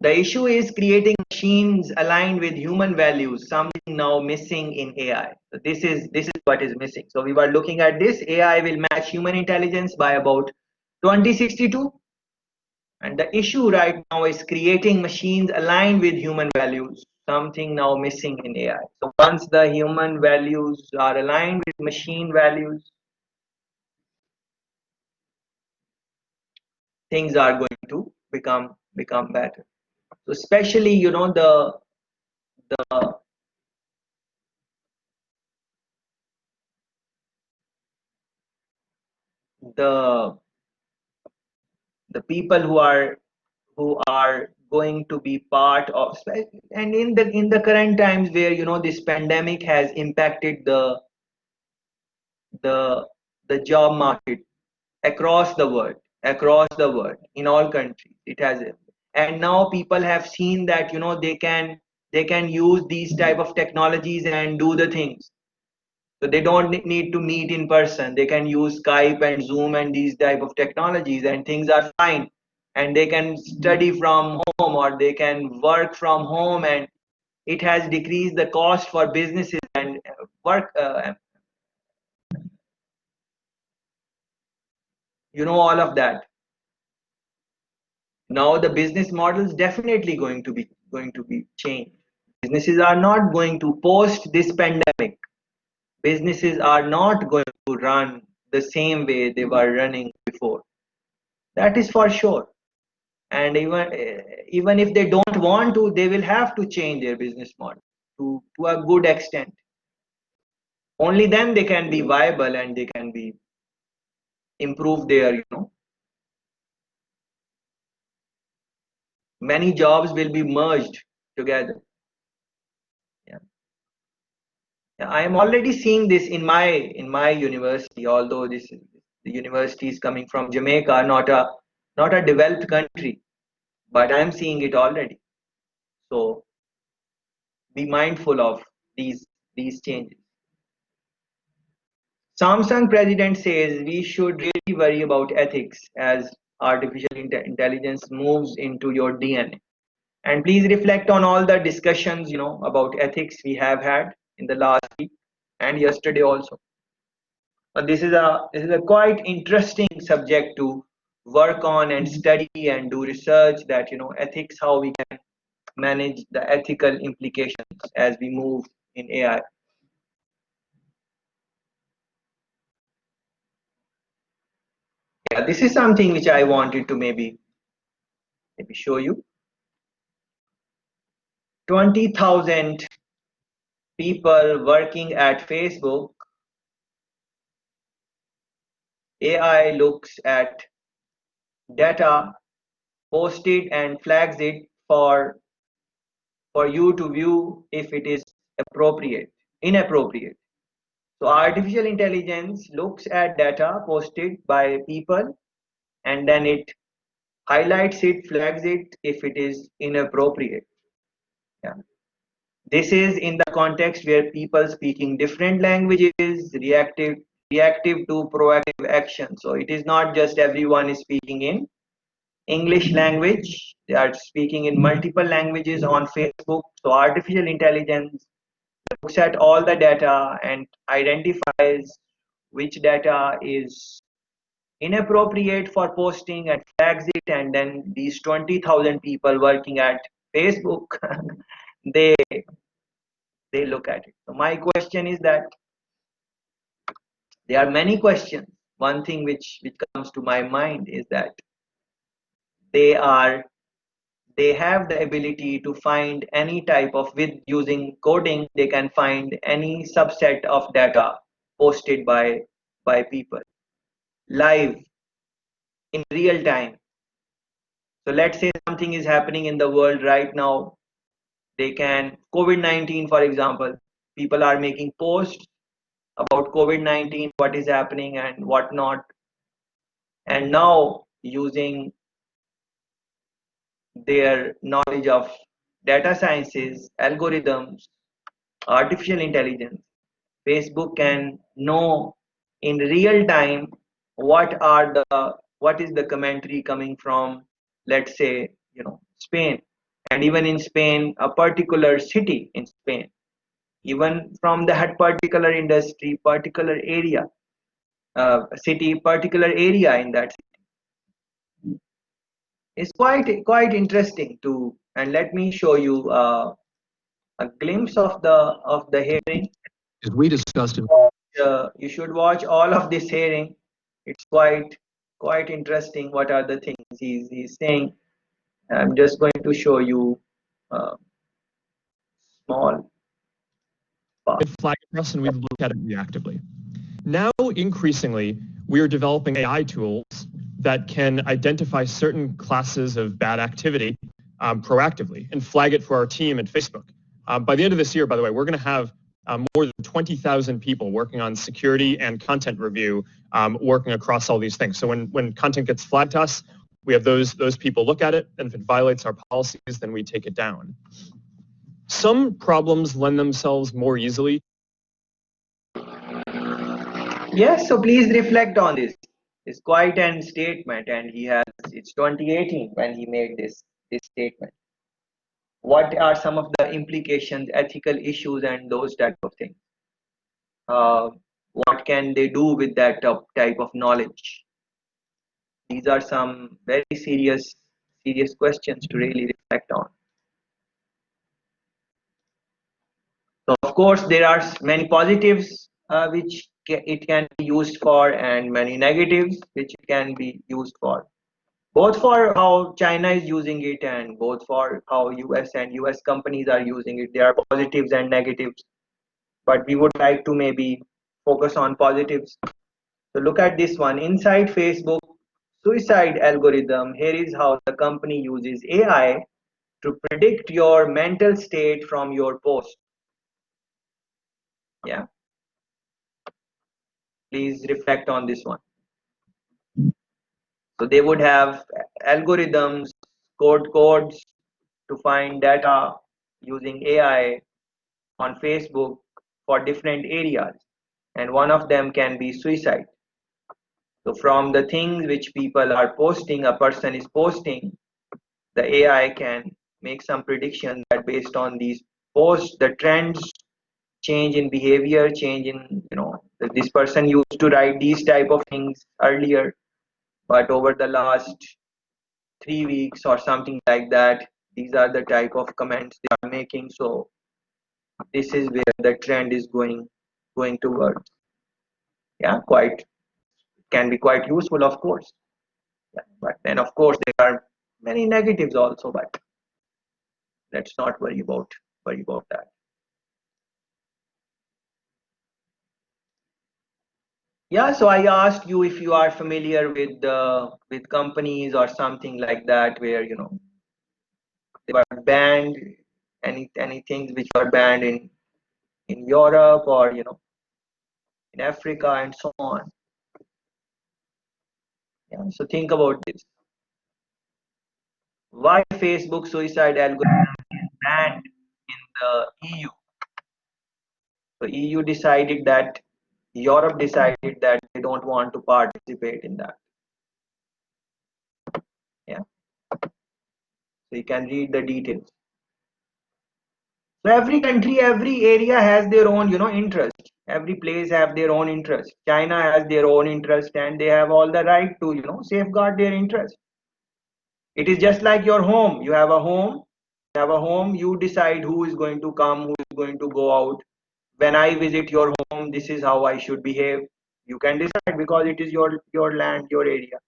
Speaker 1: The issue is creating machines aligned with human values, something now missing in AI. So this is what is missing. So we were looking at this. AI will match human intelligence by about 2062. And the issue right now is creating machines aligned with human values, something now missing in AI. So once the human values are aligned with machine values, things are going to become better. So especially, the the the people who are going to be part of, and in the current times where this pandemic has impacted the the job market across the world in all countries. It has, and now people have seen that they can use these type of technologies and do the things. So they don't need to meet in person. They can use Skype and Zoom and these type of technologies, and things are fine. And they can study from home or they can work from home, and it has decreased the cost for businesses and work. All of that. Now the business model is definitely going to be changed. Businesses are not going to, post this pandemic, businesses are not going to run the same way they were running before. That is for sure. And even if they don't want to, they will have to change their business model to a good extent. Only then they can be viable and they can be improve their, many jobs will be merged together. Yeah. Yeah, I am already seeing this in my university, although the university is coming from Jamaica, not a developed country, but I am seeing it already. So be mindful of these changes. Samsung president says we should really worry about ethics as artificial intelligence moves into your DNA. And please reflect on all the discussions, about ethics we have had in the last week and yesterday also. But this is a quite interesting subject to work on and study and do research, that ethics, how we can manage the ethical implications as we move in AI. Yeah, this is something which I wanted to maybe show you. 20,000 people working at Facebook. AI looks at data posted and flags it for you to view if it is inappropriate. So artificial intelligence looks at data posted by people and then it highlights it, flags it if it is inappropriate. Yeah. This is in the context where people speaking different languages reactive to proactive action. So it is not just everyone is speaking in English language. They are speaking in multiple languages on Facebook. So artificial intelligence looks at all the data and identifies which data is inappropriate for posting and flags it, and then these 20,000 people working at Facebook they look at it. So my question is that there are many questions. One thing which comes to my mind is that they are they have the ability to find any type of, with using coding they can find any subset of data posted by people live in real time. So let's say something is happening in the world right now. They can, COVID-19 for example, people are making posts about COVID-19, what is happening and what not. And now using their knowledge of data sciences, algorithms, artificial intelligence, Facebook can know in real time what is the commentary coming from, let's say, Spain, and even in Spain, a particular city in Spain, even from that particular industry, particular area, city, particular area in that city. It's quite interesting to, and let me show you a glimpse of the hearing.
Speaker 4: As we discussed in
Speaker 1: You should watch all of this hearing. It's quite interesting. What are the things he's saying? I'm just going to show you a small part.
Speaker 4: flag across and we look at it reactively. Now, increasingly, we are developing AI tools that can identify certain classes of bad activity proactively and flag it for our team at Facebook. By the end of this year, by the way, we're going to have more than 20,000 people working on security and content review, working across all these things. So when content gets flagged to us, we have those people look at it, and if it violates our policies, then we take it down. Some problems lend themselves more easily.
Speaker 1: Yes, so please reflect on this. It's quite an statement, and it's 2018 when he made this statement. What are some of the implications, ethical issues, and those type of things? What can they do with that type of knowledge? These are some very serious questions to really reflect on. So of course there are many positives which it can be used for, and many negatives which it can be used for. Both for how China is using it and both for how US and US companies are using it. There are positives and negatives, but we would like to maybe focus on positives. So look at this one. Inside Facebook suicide algorithm, here is how the company uses AI to predict your mental state from your post. Yeah, please reflect on this one. So they would have algorithms, codes to find data using AI on Facebook for different areas, and one of them can be suicide. So from the things which people are posting, a person is posting, the AI can make some prediction that based on these posts, the trends, change in behavior, change in, this person used to write these type of things earlier, but over the last 3 weeks or something like that, these are the type of comments they are making. So this is where the trend is going towards. Yeah, quite can be quite useful, of course. Yeah. But then, of course, there are many negatives also. But let's not worry about that. Yeah. So I asked you if you are familiar with companies or something like that where they were banned, any things which were banned in Europe or in Africa and so on. Yeah. So think about this. Why Facebook suicide algorithm is banned in the EU? So EU decided that, Europe decided that they don't want to participate in that. Yeah. So you can read the details. So every country, every area has their own, interest. Every place have their own interest. China has their own interest, and they have all the right to, safeguard their interest. It is just like your home. You have a home. You have a home. You decide who is going to come, who is going to go out. When I visit your home, this is how I should behave. You can decide because it is your land, your area.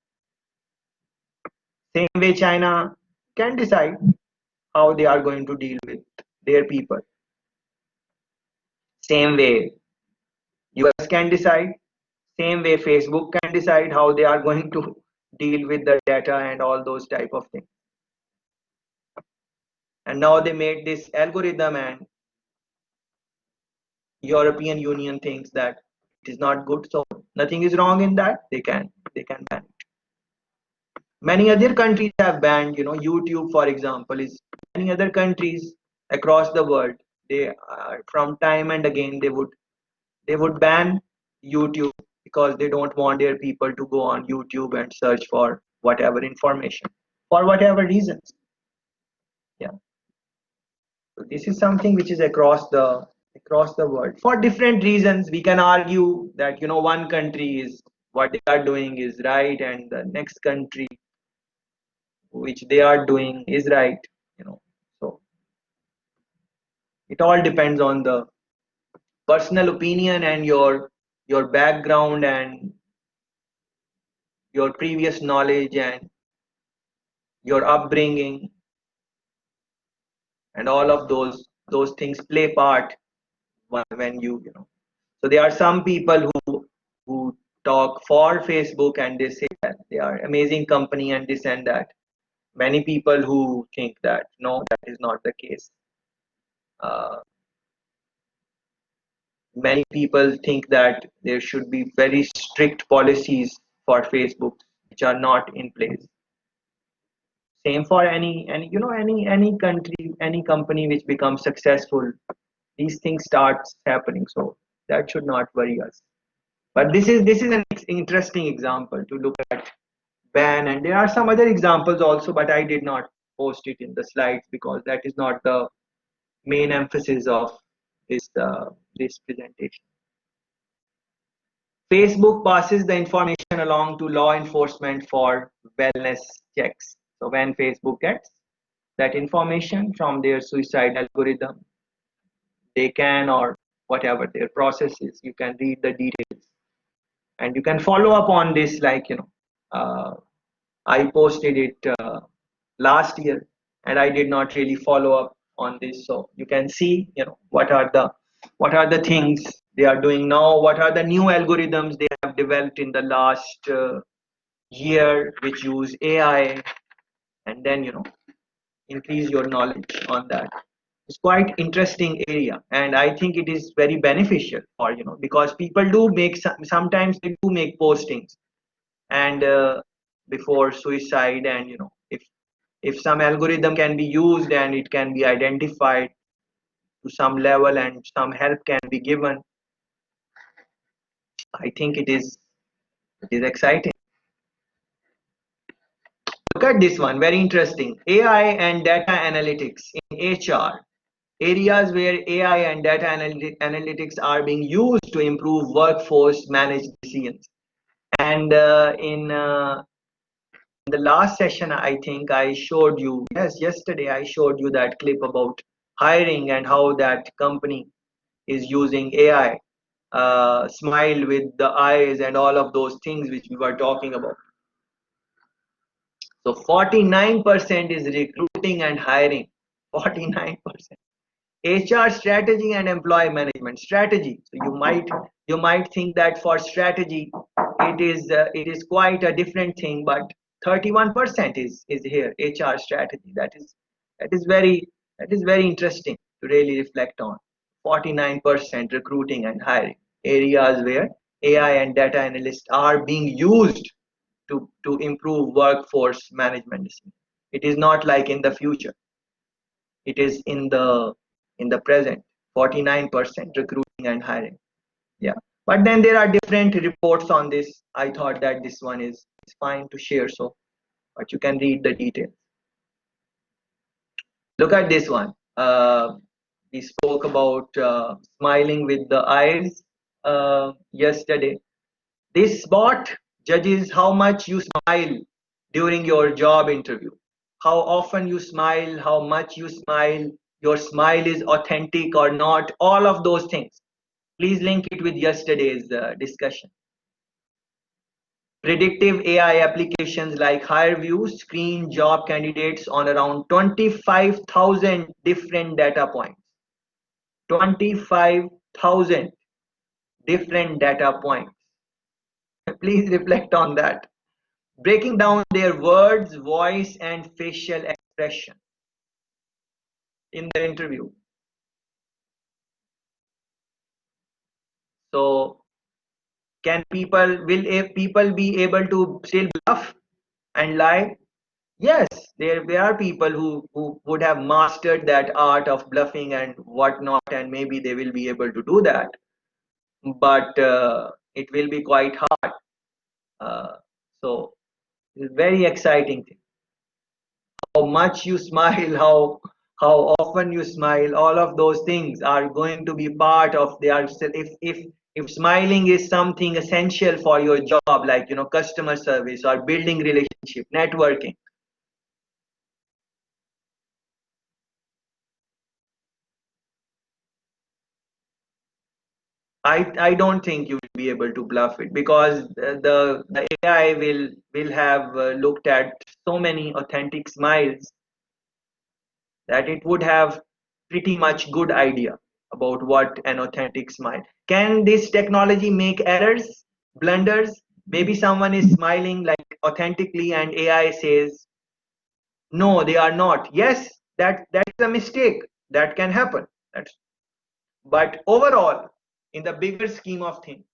Speaker 1: Same way, China can decide how they are going to deal with their people. Same way, US can decide. Same way, Facebook can decide how they are going to deal with the data and all those type of things. And now they made this algorithm, and European Union thinks that it is not good. So nothing is wrong in that. They can ban it. Many other countries have banned, YouTube, for example, is many other countries across the world. They from time and again they would ban YouTube because they don't want their people to go on YouTube and search for whatever information for whatever reasons. Yeah. So this is something which is across the world for different reasons. We can argue that one country is what they are doing is right and the next country which they are doing is right. So it all depends on the personal opinion and your background and your previous knowledge and your upbringing, and all of those things play part when you. So there are some people who talk for Facebook and they say that they are amazing company and this and that. Many people who think that no, that is not the case. Many people think that there should be very strict policies for Facebook which are not in place. Same for any country, any company which becomes successful. These things starts happening, so that should not worry us. But this is an interesting example to look at ban, and there are some other examples also, but I did not post it in the slides because that is not the main emphasis of this presentation. Facebook passes the information along to law enforcement for wellness checks. So when Facebook gets that information from their suicide algorithm, they can, or whatever their process is, you can read the details and you can follow up on this. Like I posted it last year and I did not really follow up on this, so you can see what are the things they are doing now, what are the new algorithms they have developed in the last year which use AI, and then increase your knowledge on that. It's quite interesting area, and I think it is very beneficial for because people do make sometimes they do make postings and before suicide, and if some algorithm can be used and it can be identified to some level and some help can be given, I think it is exciting. Look at this one, very interesting. AI and data analytics in HR, areas where AI and data analytics are being used to improve workforce managed decisions. And in the last session, I think I showed you, yes, yesterday I showed you that clip about hiring and how that company is using AI smile with the eyes and all of those things which we were talking about. So 49% is recruiting and hiring. 49%. HR strategy and employee management strategy. So you might think that for strategy it is quite a different thing, but 31% is here HR strategy. That is very interesting to really reflect on. 49% recruiting and hiring, areas where AI and data analysts are being used to improve workforce management. It is not like in the future. It is in the present. 49% recruiting and hiring. Yeah. But then there are different reports on this. I thought that this one is fine to share, so but you can read the details. Look at this one. We spoke about smiling with the eyes yesterday. This bot judges how much you smile during your job interview. How often you smile, how much you smile, your smile is authentic or not, all of those things. Please link it with yesterday's discussion. Predictive AI applications like HireVue screen job candidates on around 25,000 different data points. 25,000 different data points. Please reflect on that. Breaking down their words, voice, and facial expression in the interview. So, will people be able to still bluff and lie? Yes, there are people who would have mastered that art of bluffing and whatnot, and maybe they will be able to do that. But it will be quite hard. So, it's very exciting thing. How much you smile, how often you smile, all of those things are going to be part of their. If smiling is something essential for your job, like customer service or building relationship, networking, I don't think you will be able to bluff it, because the AI will have looked at so many authentic smiles that it would have pretty much good idea about what an authentic smile. Can this technology make errors, blunders? Maybe someone is smiling like authentically and AI says, no, they are not. Yes, that's a mistake. That can happen. But overall, in the bigger scheme of things,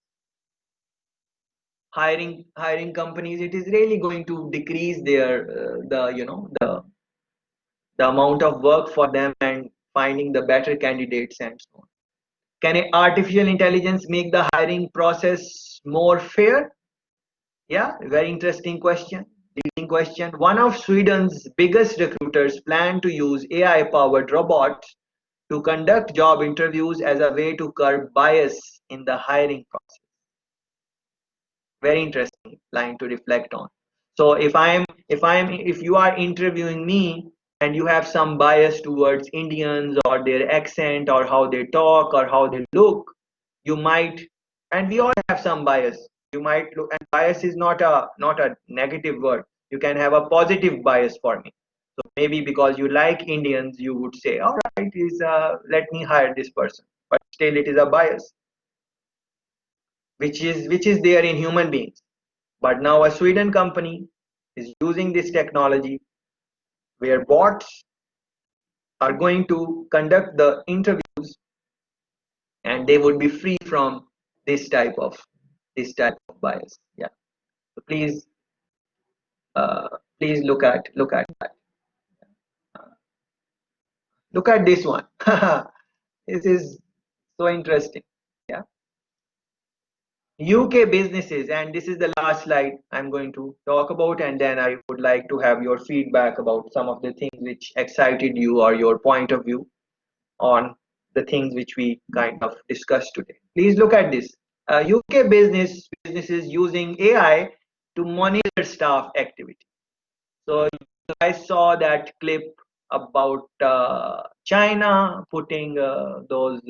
Speaker 1: hiring companies, it is really going to decrease their the amount of work for them and finding the better candidates and so on. Can artificial intelligence make the hiring process more fair? Yeah, very interesting question. Leading question. One of Sweden's biggest recruiters plan to use AI-powered robots to conduct job interviews as a way to curb bias in the hiring process. Very interesting line to reflect on. So if you are interviewing me and you have some bias towards Indians or their accent or how they talk or how they look, you might, and we all have some bias. You might look, and bias is not a negative word. You can have a positive bias for me. So maybe because you like Indians, you would say, all right, let me hire this person. But still, it is a bias, which is there in human beings. But now a Sweden company is using this technology where bots are going to conduct the interviews, and they would be free from this type of bias. Yeah. So please look at that. Look at this one. This is so interesting. Yeah. UK businesses, and this is the last slide I'm going to talk about, and then I would like to have your feedback about some of the things which excited you or your point of view on the things which we kind of discussed today. Please look at this. UK businesses using AI to monitor staff activity. So I saw that clip about China putting those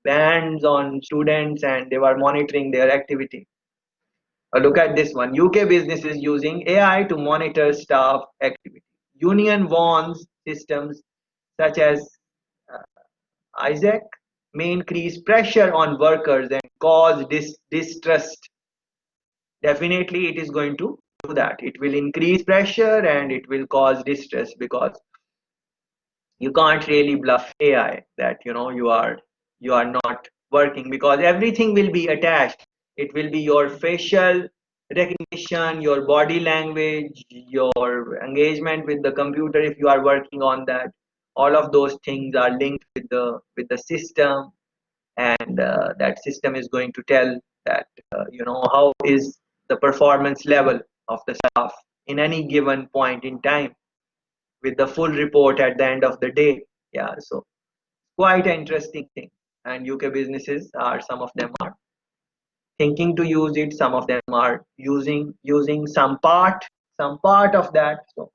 Speaker 1: bans on students, and they were monitoring their activity. Look at this one. UK businesses using AI to monitor staff activity. Union warns systems such as uh, Isaac may increase pressure on workers and cause distrust. Definitely, it is going to do that. It will increase pressure and it will cause distress, because you can't really bluff AI that you are not working, because everything will be attached. It will be your facial recognition, your body language, your engagement with the computer if you are working on that. All of those things are linked with the system, and that system is going to tell that how is the performance level of the staff in any given point in time, with the full report at the end of the day. Yeah, so quite an interesting thing. And UK businesses are, some of them are thinking to use it, some of them are using some part of that. So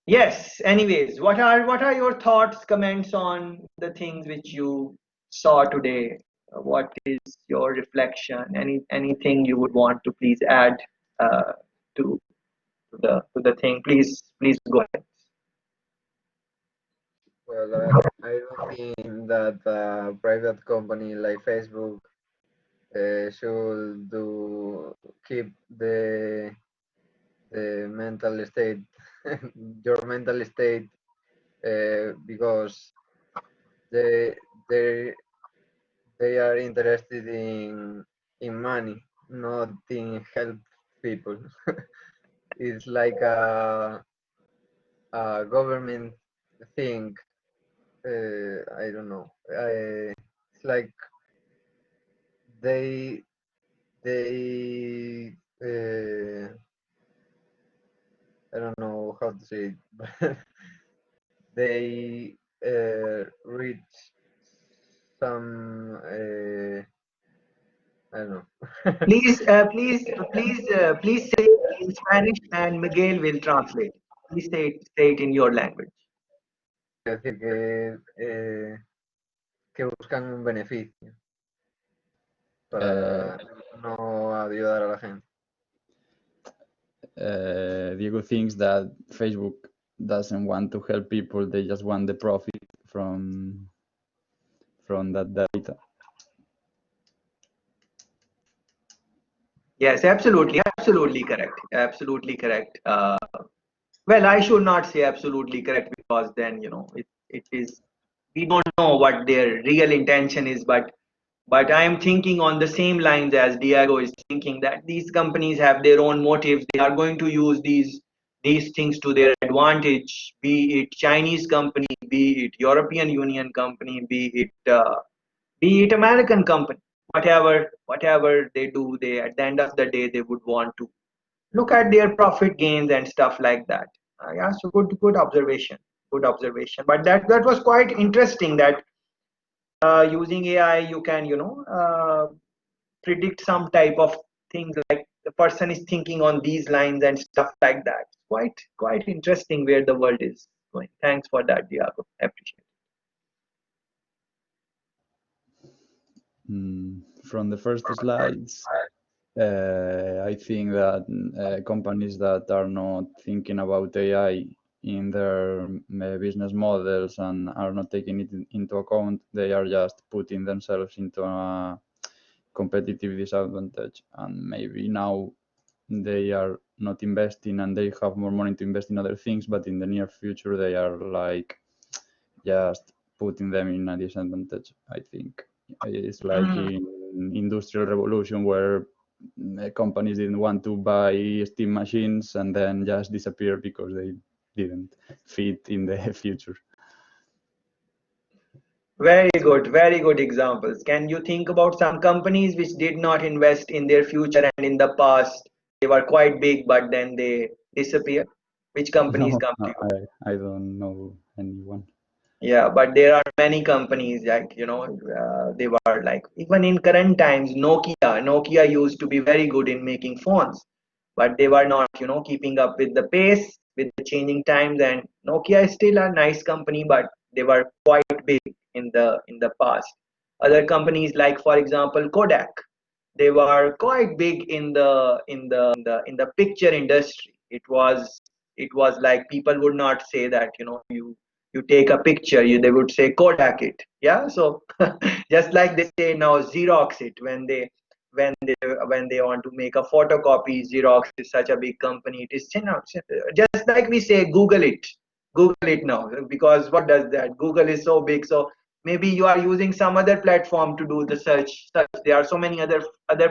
Speaker 1: yes, anyways, what are your thoughts, comments on the things which you saw today? What is your reflection? Anything you would want to please add uh, to the thing? Please go ahead.
Speaker 3: Well, I don't think that a private company like Facebook should keep the mental state, your mental state, because they they they are interested in money, not in help people. It's like a government thing. I don't know. It's like they they I don't know how to say it, but they reach some I don't know.
Speaker 1: Please say it in Spanish, and Miguel will translate. Please say it in your language.
Speaker 3: Es decir, que buscan un beneficio para no ayudar a la gente.
Speaker 5: Diego thinks that Facebook doesn't want to help people; they just want the profit from that data.
Speaker 1: Yes, absolutely correct. Absolutely correct. Well, I should not say absolutely correct, because then it is, we don't know what their real intention is, but I am thinking on the same lines as Diego is thinking, that these companies have their own motives. They are going to use these things to their advantage, be it Chinese company, be it European Union company, be it American company. Whatever they do, they, at the end of the day, they would want to look at their profit gains and stuff like that. Yeah, so good observation, good observation. But that was quite interesting, that using AI you can predict some type of things, like the person is thinking on these lines and stuff like that. Quite interesting where the world is going. Thanks for that, Diego. Appreciate
Speaker 5: From the first slides, I think that companies that are not thinking about AI in their business models and are not taking it into account, they are just putting themselves into a competitive disadvantage. And maybe now they are not investing and they have more money to invest in other things, but in the near future they are like just putting them in a disadvantage. I think it's like in industrial revolution, where companies didn't want to buy steam machines and then just disappear because they didn't fit in the future.
Speaker 1: Very good examples. Can you think about some companies which did not invest in their future, and in the past they were quite big, but then they disappear? Which companies
Speaker 5: No,
Speaker 1: come to you?
Speaker 5: I don't know anyone.
Speaker 1: Yeah, but there are many companies, like they were like, even in current times, Nokia used to be very good in making phones, but they were not keeping up with the pace. with the changing times, and Nokia is still a nice company, but they were quite big in the past. Other companies like, for example, Kodak, they were quite big in the picture industry. It was like people would not say that, you take a picture, they would say Kodak it. Yeah, so just like they say now Xerox it when they when they want to make a photocopy. Xerox is such a big company. It is, just like we say Google it now, because what does that? Google is so big, so maybe you are using some other platform to do the search. There are so many other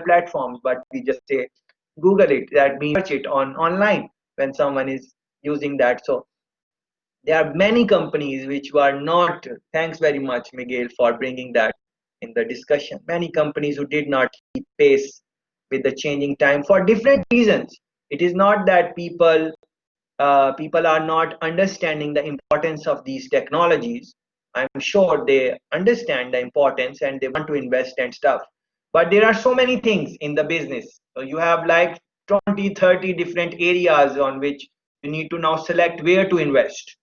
Speaker 1: platforms, but we just say Google it. That means search it on online when someone is using that. So there are many companies which were not. Thanks very much, Miguel, for bringing that in the discussion. Many companies who did not keep pace with the changing time for different reasons. It is not that people are not understanding the importance of these technologies. I'm sure they understand the importance and they want to invest and stuff. But there are so many things in the business. So you have like 20, 30 different areas on which you need to now select where to invest.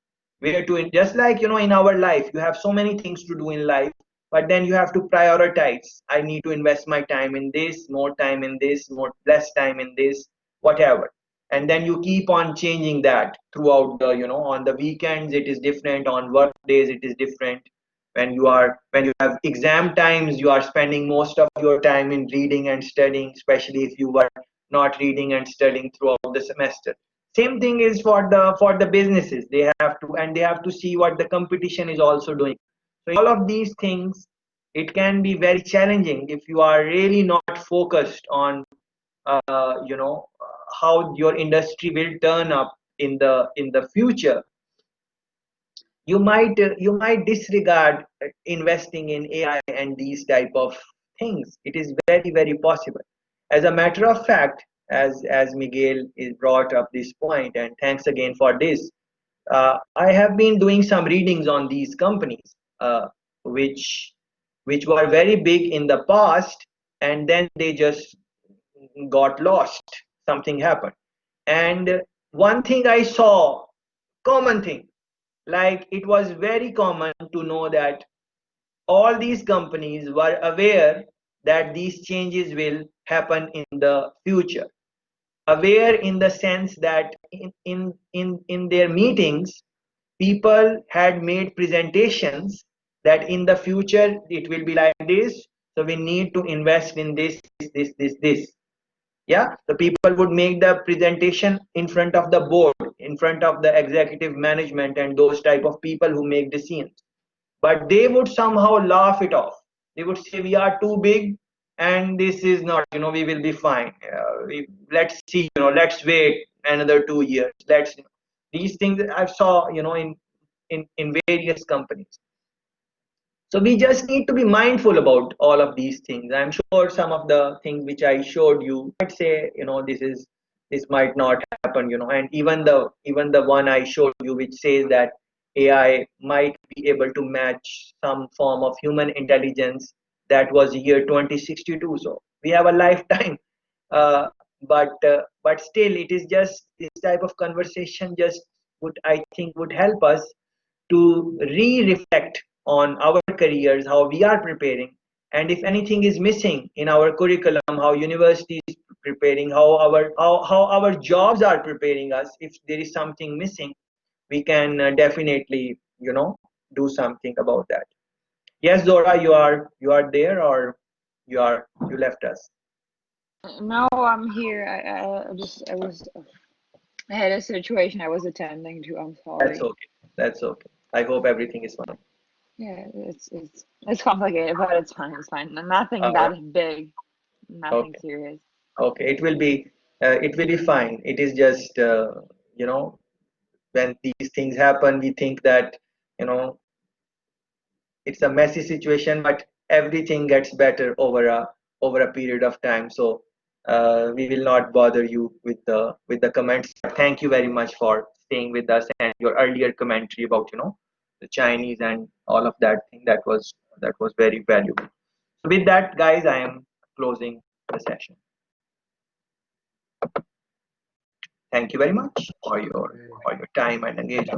Speaker 1: Just like, in our life, you have so many things to do in life, but then you have to prioritize. I need to invest my time in this, more time in this, more less time in this, whatever. And then you keep on changing that throughout on the weekends it is different, on work days it is different. When you have exam times, you are spending most of your time in reading and studying, especially if you were not reading and studying throughout the semester. Same thing is for the businesses. They have to see what the competition is also doing. So all of these things, it can be very challenging if you are really not focused on uh, you know how your industry will turn up in the future. You might disregard investing in AI and these type of things. It is very, very possible. As a matter of fact, as Miguel is brought up this point, and thanks again for this. I have been doing some readings on these companies, which were very big in the past, and then they just got lost. Something happened, and one thing I saw, common thing, like it was very common to know that all these companies were aware that these changes will happen in the future. Aware in the sense that in their meetings, people had made presentations that in the future it will be like this, so we need to invest in this. Yeah, the people would make the presentation in front of the board, in front of the executive management and those type of people who make decisions, but they would somehow laugh it off. They would say we are too big and this is not, we will be fine. Let's see, let's wait another 2 years. These things I saw, in various companies. So we just need to be mindful about all of these things. I'm sure some of the things which I showed you might say, this might not happen, and even the one I showed you which says that AI might be able to match some form of human intelligence, that was year 2062. So we have a lifetime. Uh, but still, it is just this type of conversation just would, I think, would help us to re-reflect on our careers, how we are preparing, and if anything is missing in our curriculum, how university is preparing, how our jobs are preparing us. If there is something missing, we can definitely do something about that. Yes, Zora, you are there, or you left us?
Speaker 2: No, I'm here. I had a situation I was attending to. I'm
Speaker 1: That's
Speaker 2: sorry.
Speaker 1: okay. That's okay. I hope everything is fine.
Speaker 2: Yeah, it's complicated, but it's fine. It's fine. Nothing
Speaker 1: All right.
Speaker 2: that big. Nothing
Speaker 1: Okay.
Speaker 2: serious.
Speaker 1: Okay. It will be fine. It is just you know when these things happen, we think that you know it's a messy situation, but everything gets better over a period of time. So we will not bother you with the comments. Thank you very much for staying with us, and your earlier commentary about the Chinese and all of that thing, that was very valuable. So with that, guys, I am closing the session. Thank you very much for your time and engagement.